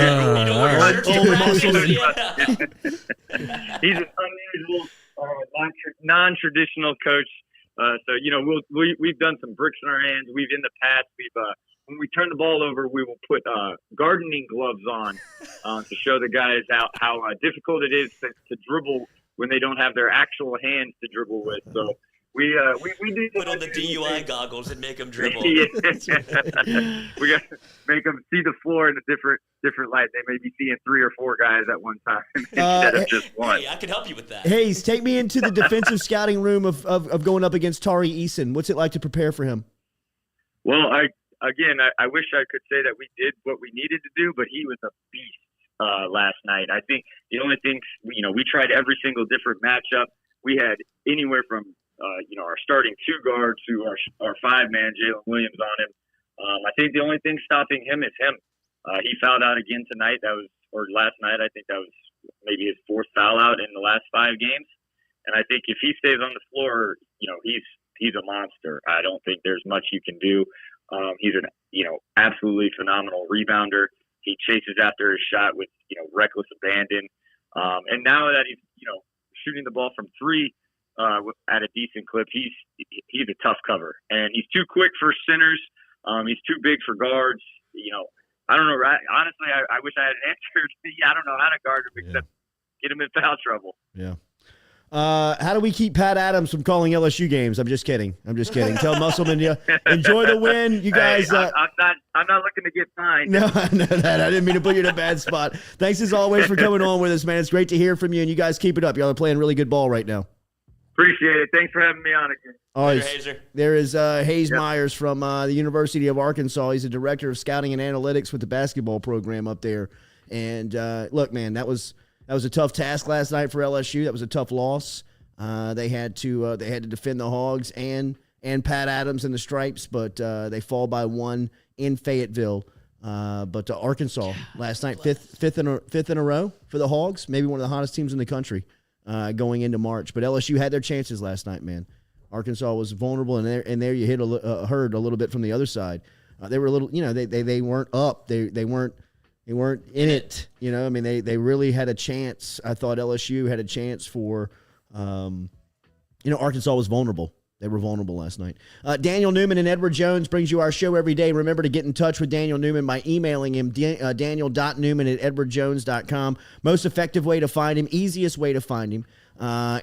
He's an unusual, non-traditional coach. So we've done some bricks in our hands. We've in the past when we turn the ball over, we will put gardening gloves on to show the guys how difficult it is to dribble when they don't have their actual hands to dribble with. So. We do put on the DUI goggles and make them dribble. We got to make them see the floor in a different light. They may be seeing 3 or 4 guys at one time instead of just one. Hey, I can help you with that. Hayes, take me into the defensive scouting room of going up against Tari Eason. What's it like to prepare for him? Well, I wish I could say that we did what we needed to do, but he was a beast last night. I think the only thing, we tried every single different matchup. We had anywhere from our starting 2 guard to our 5-man, Jalen Williams, on him. I think the only thing stopping him is him. He fouled out again tonight. Or last night. I think that was maybe his 4th foul out in the last 5 games. And I think if he stays on the floor, he's a monster. I don't think there's much you can do. He's an, absolutely phenomenal rebounder. He chases after his shot with, reckless abandon. And now that he's, shooting the ball from three at a decent clip, he's a tough cover. And he's too quick for centers. He's too big for guards. I don't know. Honestly, I wish I had an answer. I don't know how to guard him except get him in foul trouble. Yeah. How do we keep Pat Adams from calling LSU games? I'm just kidding. Tell Musselman, enjoy the win. You guys. Hey, I'm not looking to get fined. No, I know that. I didn't mean to put you in a bad spot. Thanks as always for coming on with us, man. It's great to hear from you, and you guys keep it up. Y'all are playing really good ball right now. Appreciate it. Thanks for having me on again. All right. There is Hayes Myers from the University of Arkansas. He's a director of scouting and analytics with the basketball program up there. And look, man, that was a tough task last night for LSU. That was a tough loss. They had to defend the Hogs and Pat Adams and the Stripes, but they fall by one in Fayetteville. But Arkansas last night, fifth in a row for the Hogs, maybe one of the hottest teams in the country going into March. But LSU had their chances last night, man. Arkansas was vulnerable, and there you heard a little bit from the other side. They were a little, they weren't up. They weren't in it. I mean, they really had a chance. I thought LSU had a chance for, Arkansas was vulnerable. They were vulnerable last night. Daniel Newman and Edward Jones brings you our show every day. Remember to get in touch with Daniel Newman by emailing him, daniel.newman@edwardjones.com. Most effective way to find him, easiest way to find him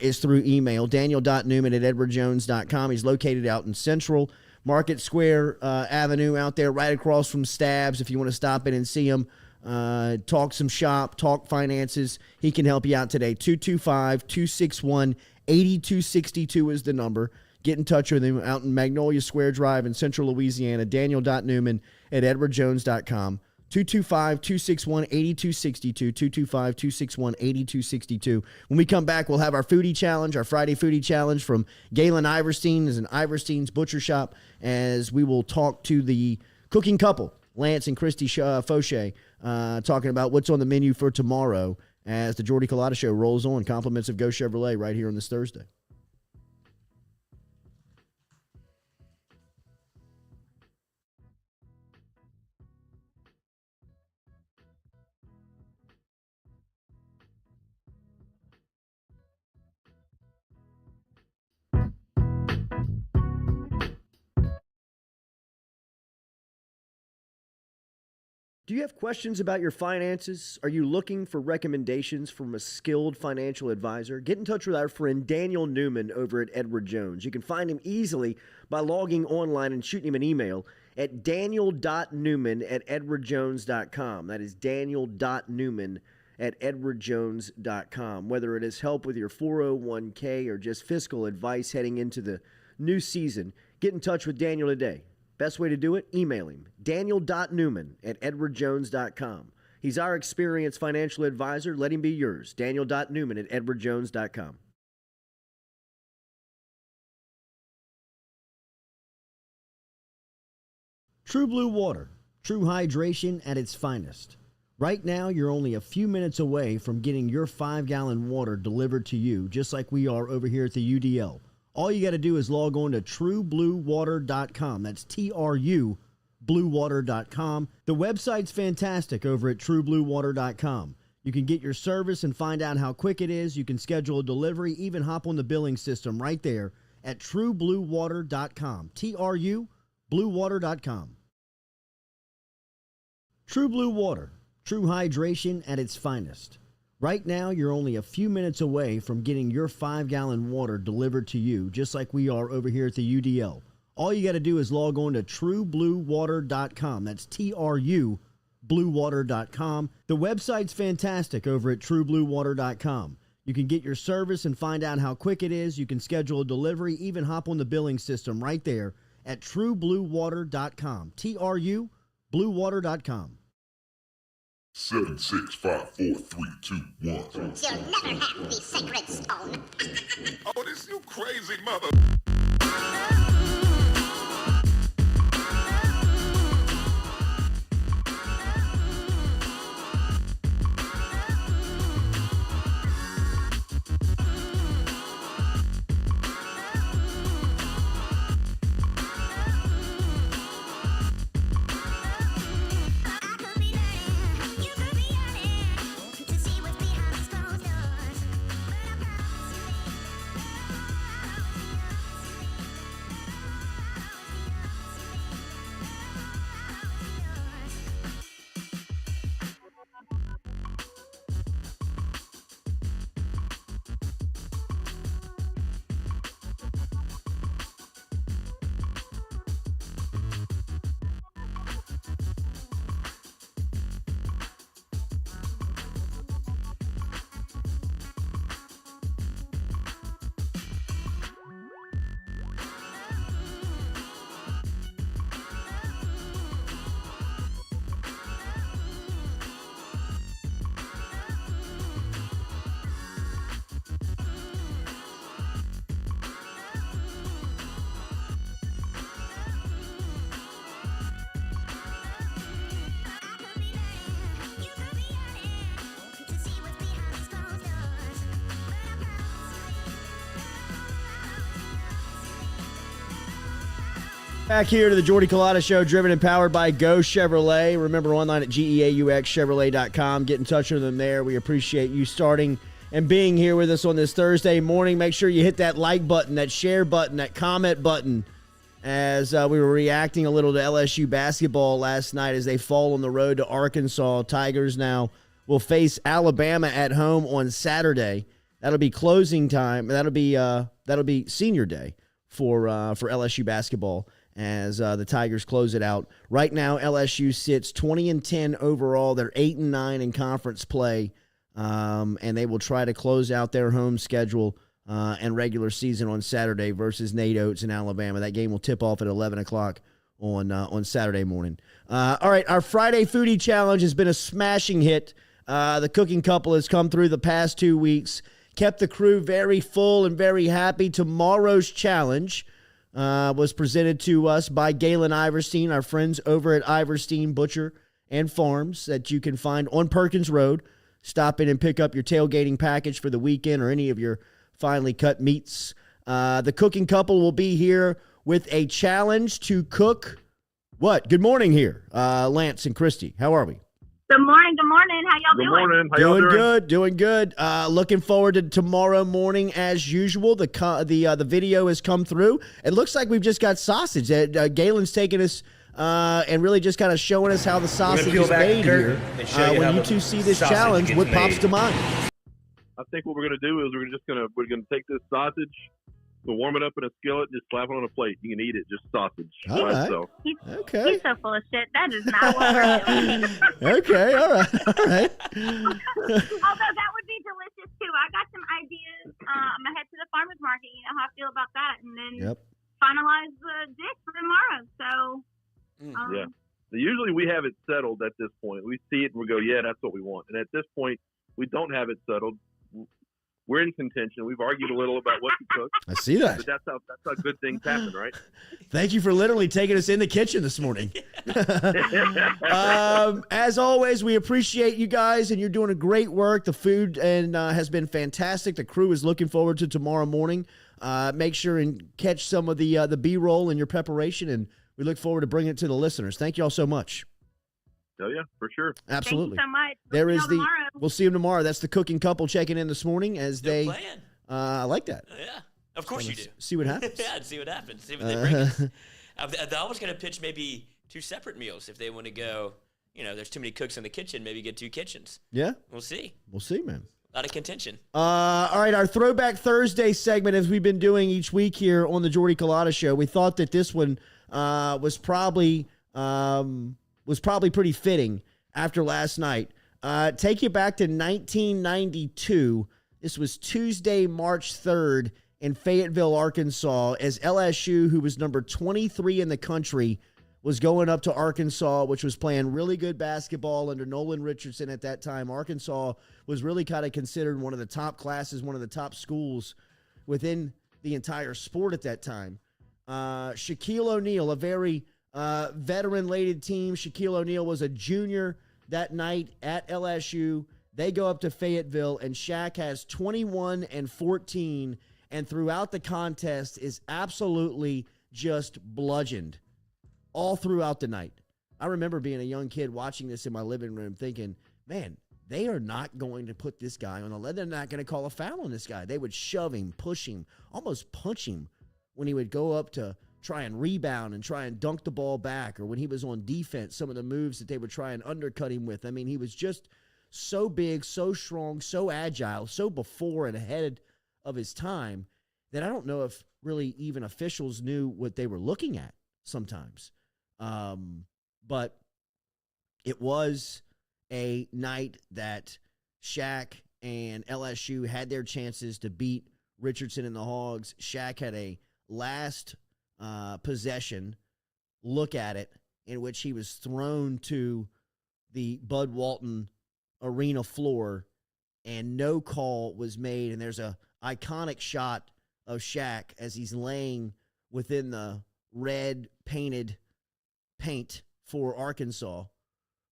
is through email, daniel.newman@edwardjones.com. He's located out in Central Market Square Avenue out there right across from Stabs. If you want to stop in and see him, talk some shop, talk finances, he can help you out today. 225-261-8262 is the number. Get in touch with him out in Magnolia Square Drive in Central Louisiana, daniel.newman@edwardjones.com. 225-261-8262, 225-261-8262. When we come back, we'll have our foodie challenge, our Friday foodie challenge from Galen Iverstein is an Iverstein's Butcher Shop, as we will talk to the cooking couple, Lance and Christy Fauché, talking about what's on the menu for tomorrow as the Jordy Culotta Show rolls on. Compliments of Go Chevrolet right here on this Thursday. Do you have questions about your finances? Are you looking for recommendations from a skilled financial advisor? Get in touch with our friend Daniel Newman over at Edward Jones. You can find him easily by logging online and shooting him an email at daniel.newman@edwardjones.com. That is daniel.newman@edwardjones.com. Whether it is help with your 401k or just fiscal advice heading into the new season, get in touch with Daniel today. Best way to do it? Email him, daniel.newman@edwardjones.com. He's our experienced financial advisor. Let him be yours, daniel.newman@edwardjones.com. True Blue Water, true hydration at its finest. Right now, you're only a few minutes away from getting your 5-gallon water delivered to you, just like we are over here at the UDL. All you got to do is log on to truebluewater.com. That's TRU bluewater.com. The website's fantastic over at truebluewater.com. You can get your service and find out how quick it is. You can schedule a delivery, even hop on the billing system right there at truebluewater.com. TRU bluewater.com. True Blue Water, true hydration at its finest. Right now, you're only a few minutes away from getting your 5-gallon water delivered to you, just like we are over here at the UDL. All you got to do is log on to truebluewater.com. That's TRU bluewater.com. The website's fantastic over at truebluewater.com. You can get your service and find out how quick it is. You can schedule a delivery, even hop on the billing system right there at truebluewater.com. TRU bluewater.com. 7, 6, 5, 4, 3, 2, 1. You'll never have the sacred stone. Oh, this you crazy mother. Back here to the Jordy Culotta Show, driven and powered by Go Chevrolet. Remember, online at GEAUXChevrolet.com. Get in touch with them there. We appreciate you starting and being here with us on this Thursday morning. Make sure you hit that like button, that share button, that comment button, as we were reacting a little to LSU basketball last night as they fall on the road to Arkansas. Tigers now will face Alabama at home on Saturday. That'll be closing time. That'll be senior day for LSU basketball as the Tigers close it out. Right now, LSU sits 20-10 overall. They're 8-9 in conference play, and they will try to close out their home schedule and regular season on Saturday versus Nate Oates in Alabama. That game will tip off at 11 o'clock on Saturday morning. All right, our Friday Foodie Challenge has been a smashing hit. The cooking couple has come through the past 2 weeks, kept the crew very full and very happy. Tomorrow's challenge was presented to us by Galen Iverstein, our friends over at Iverstein Butcher and Farms that you can find on Perkins Road. Stop in and pick up your tailgating package for the weekend or any of your finely cut meats. The cooking couple will be here with a challenge to cook what? Good morning here, Lance and Christy. How are we? Good morning. Good morning. How y'all doing? Good morning. How y'all doing? Doing good. Looking forward to tomorrow morning as usual. The video has come through. It looks like we've just got sausage. Galen's taking us and really just kind of showing us how the sausage is made here. When you two see this challenge, what pops to mind? I think what we're going to do is we're going to take this sausage, we'll warm it up in a skillet, and just slap it on a plate. You can eat it, just sausage. All right. He's Okay. so full of shit. That is not what we're doing. Okay. All right. Although that would be delicious too. I got some ideas. I'm gonna head to the farmers market. You know how I feel about that, and then finalize the dish for tomorrow. So yeah. Usually we have it settled at this point. We see it and we go, yeah, that's what we want. And at this point, we don't have it settled. We're in contention. We've argued a little about what to cook. I see that. But that's how good things happen, right? Thank you for literally taking us in the kitchen this morning. As always, we appreciate you guys, and you're doing a great work. The food has been fantastic. The crew is looking forward to tomorrow morning. Make sure and catch some of the B-roll in your preparation, and we look forward to bringing it to the listeners. Thank you all so much. Oh, yeah, for sure. Absolutely. Thank you so much. There is we'll see them tomorrow. That's the cooking couple checking in this morning as they. I like that. Yeah, of course you do. See what happens. Yeah, see what happens. See what they bring us. I was going to pitch maybe 2 separate meals if they want to go. You know, there's too many cooks in the kitchen. Maybe get 2 kitchens. Yeah. We'll see. We'll see, man. A lot of contention. All right, our Throwback Thursday segment, as we've been doing each week here on the Jordy Culotta Show, we thought that this one was probably pretty fitting after last night. Take you back to 1992. This was Tuesday, March 3rd in Fayetteville, Arkansas, as LSU, who was number 23 in the country, was going up to Arkansas, which was playing really good basketball under Nolan Richardson at that time. Arkansas was really kind of considered one of the top classes, one of the top schools within the entire sport at that time. Shaquille O'Neal, a very veteran-laden team. Shaquille O'Neal was a junior that night at LSU. They go up to Fayetteville, and Shaq has 21 and 14, and throughout the contest is absolutely just bludgeoned all throughout the night. I remember being a young kid watching this in my living room thinking, man, they are not going to put this guy on the lead. They're not going to call a foul on this guy. They would shove him, push him, almost punch him when he would go up to try and rebound and try and dunk the ball back, or when he was on defense, some of the moves that they would try and undercut him with. I mean, he was just so big, so strong, so agile, so before and ahead of his time that I don't know if really even officials knew what they were looking at sometimes. But it was a night that Shaq and LSU had their chances to beat Richardson and the Hogs. Shaq had a last possession look at it in which he was thrown to the Bud Walton arena floor and no call was made. And there's a iconic shot of Shaq as he's laying within the red painted paint for Arkansas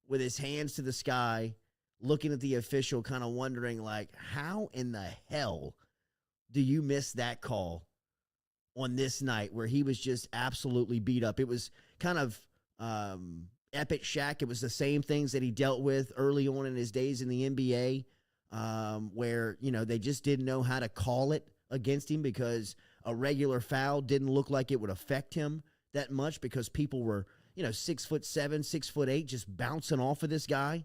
with his hands to the sky, looking at the official, kind of wondering, like, how in the hell do you miss that call on this night where he was just absolutely beat up. It was kind of epic Shaq. It was the same things that he dealt with early on in his days in the NBA, where, you know, they just didn't know how to call it against him because a regular foul didn't look like it would affect him that much because people were, you know, 6'7", 6'8", just bouncing off of this guy.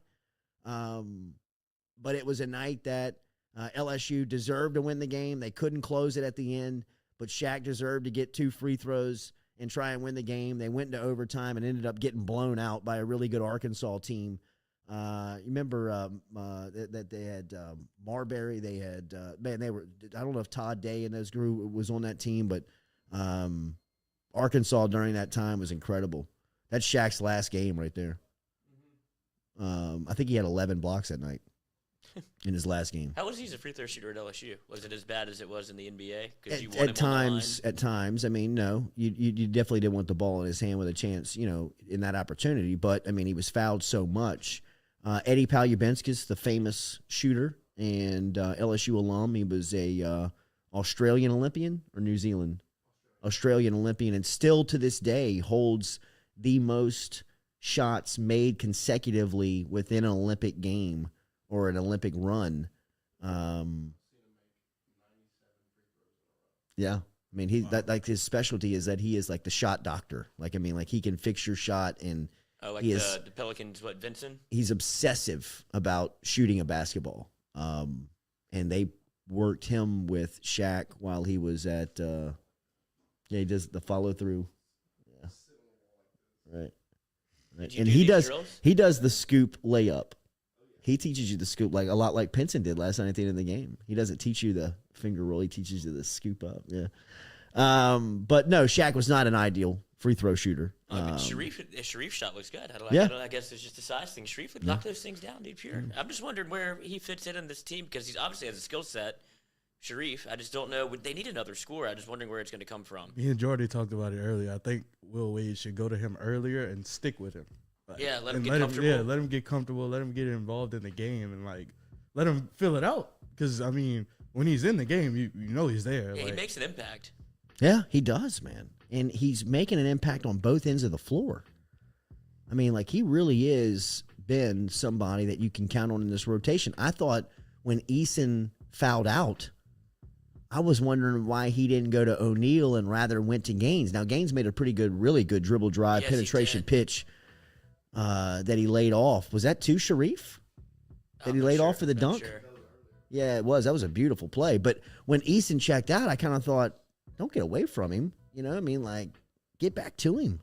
But it was a night that LSU deserved to win the game. They couldn't close it at the end, but Shaq deserved to get 2 free throws and try and win the game. They went into overtime and ended up getting blown out by a really good Arkansas team. You remember that they had Marbury. They had they were. I don't know if Todd Day and those group was on that team, but Arkansas during that time was incredible. That's Shaq's last game right there. I think he had 11 blocks that night in his last game. How was he as a free throw shooter at LSU? Was it as bad as it was in the NBA? At times. I mean, no, you definitely didn't want the ball in his hand with a chance, you know, in that opportunity. But I mean, he was fouled so much. Eddie Palubenskis, the famous shooter and LSU alum, he was a Australian Olympian or New Zealand Australian Olympian, and still to this day holds the most shots made consecutively within an Olympic game or an Olympic run. Yeah. I mean, that like his specialty is that he is like the shot doctor. Like, I mean, like he can fix your shot, and the Pelicans, Vincent? He's obsessive about shooting a basketball. And they worked him with Shaq while he was at, he does the follow through. Yeah. Right. And he does the scoop layup. He teaches you the scoop like a lot like Pinson did last night at the end of the game. He doesn't teach you the finger roll. He teaches you the scoop up. Yeah. But no, Shaq was not an ideal free throw shooter. Sharif shot looks good. I guess it's just a size thing. Sharif would knock those things down, dude. Pure. I'm just wondering where he fits in this team because he obviously has a skill set. Sharif, I just don't know. They need another scorer. I'm just wondering where it's going to come from. Me and Jordy talked about it earlier. I think Will Wade should go to him earlier and stick with him. Let him get comfortable. Let him get comfortable. Let him get involved in the game and let him fill it out. Because I mean, when he's in the game, you know he's there. Yeah, he makes an impact. Yeah, he does, man, and he's making an impact on both ends of the floor. I mean, like he really is been somebody that you can count on in this rotation. I thought when Eason fouled out, I was wondering why he didn't go to O'Neal and rather went to Gaines. Now Gaines made a really good dribble drive penetration pitch. That he laid off. Was that to Sharif? That he laid off for the dunk? Sure. Yeah, it was. That was a beautiful play. But when Eason checked out, I kind of thought, don't get away from him. You know what I mean? Like, get back to him.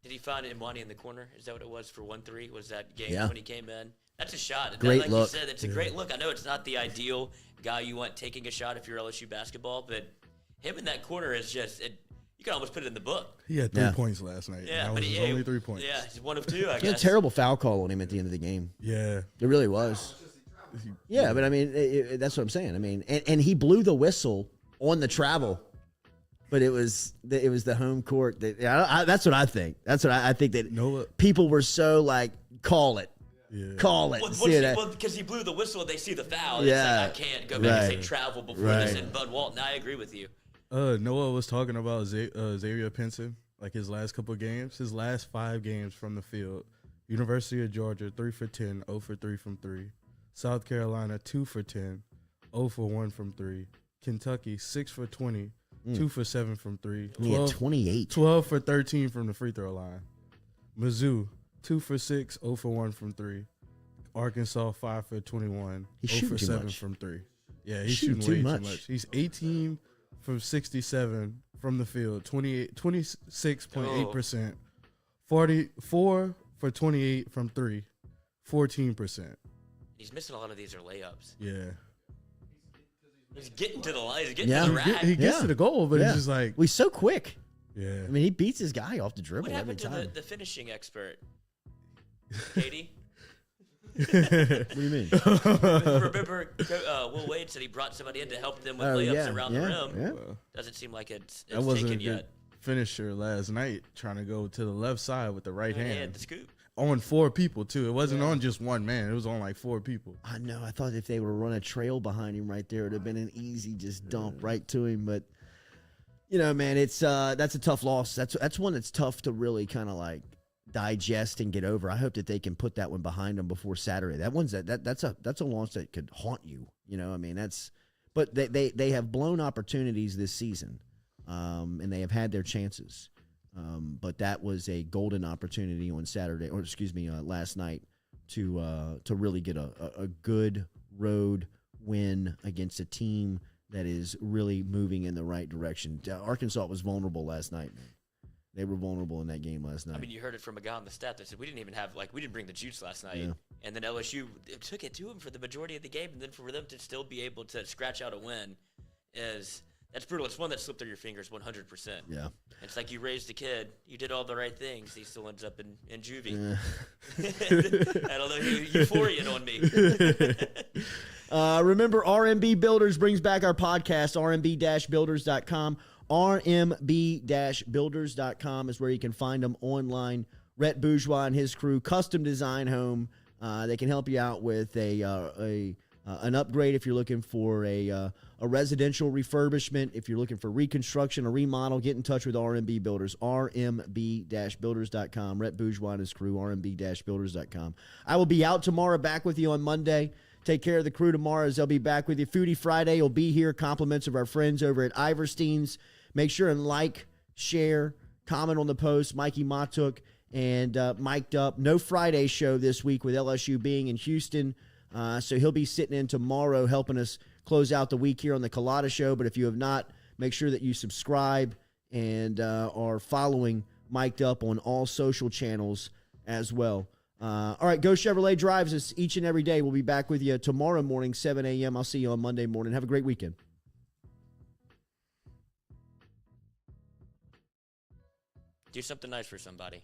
Did he find Imwani in the corner? Is that what it was for 1-3? Was that game when he came in? That's a shot. Great look. You said, it's a great look. I know it's not the ideal guy you want taking a shot if you're LSU basketball, but him in that corner is just you can almost put it in the book. He had 3 points last night. Yeah, that was his only 3 points. Yeah, he's 1 of 2, I guess. He had a terrible foul call on him at the end of the game. Yeah. It really was. Yeah, but I mean, that's what I'm saying. I mean, and he blew the whistle on the travel, but it was the home court. That's what I think. That's what I think that people were so like, call it. Yeah. Call it. Well, because he blew the whistle, they see the foul. Yeah. It's like, I can't go back and say travel before this. And Bud Walton, I agree with you. Noah was talking about Xavier Pinson, like his last couple of games. His last 5 games from the field. University of Georgia, 3 for 10, 0 for 3 from 3. South Carolina, 2 for 10, 0 for 1 from 3. Kentucky, 6 for 20, 2 for 7 from 3. 28. 12 for 13 from the free throw line. Mizzou, 2 for 6, 0 for 1 from 3. Arkansas, 5 for 21, 0 for 7 from 3. Yeah, he's shooting way too much. He's 18 from 67 from the field, 26.8%, 44 for 28 from 3, 14%. He's missing a lot of these are layups. Yeah. He's getting to the line. He's getting to the rack. He gets to the goal, but it's just like... He's so quick. Yeah. I mean, he beats his guy off the dribble every time. What happened to the finishing expert? Katie? What do you mean? Remember, Will Wade said he brought somebody in to help them with layups around the rim. Yeah. Doesn't seem like it's that wasn't taken a good yet. finisher last night, trying to go to the left side with the right hand. The scoop. on 4 people too. It wasn't on just one man. It was on like 4 people. I know. I thought if they would run a trail behind him right there, it would have been an easy just dump right to him. But you know, man, it's that's a tough loss. That's one that's tough to really kind of like digest and get over. I hope that they can put that one behind them before Saturday. That one's that's a loss that could haunt you. You know, I mean, but they have blown opportunities this season, and they have had their chances. But that was a golden opportunity on Saturday, or excuse me, last night to really get a good road win against a team that is really moving in the right direction. Arkansas was vulnerable last night, man. They were vulnerable in that game last night. I mean, you heard it from a guy on the staff that said we didn't bring the juice last night. Yeah. And then LSU took it to them for the majority of the game, and then for them to still be able to scratch out a win that's brutal. It's one that slipped through your fingers 100%. Yeah. It's like you raised a kid. You did all the right things. He still ends up in juvie. Yeah. I don't know. Euphoria on me. Remember, RMB Builders brings back our podcast, rmb-builders.com. rmb-builders.com is where you can find them online. Rhett Bourgeois and his crew, custom design home. They can help you out with an upgrade if you're looking for a residential refurbishment. If you're looking for reconstruction or remodel, get in touch with RMB Builders, rmb-builders.com. Rhett Bourgeois and his crew, rmb-builders.com. I will be out tomorrow, back with you on Monday. Take care of the crew tomorrow as they'll be back with you. Foodie Friday will be here. Compliments of our friends over at Iverstein's. Make sure and like, share, comment on the post. Mikey Matuk and Mic'd Up. No Friday show this week with LSU being in Houston. So he'll be sitting in tomorrow helping us close out the week here on the Culotta Show. But if you have not, make sure that you subscribe and are following Mic'd Up on all social channels as well. All right, Go Chevrolet drives us each and every day. We'll be back with you tomorrow morning, 7 a.m. I'll see you on Monday morning. Have a great weekend. Do something nice for somebody.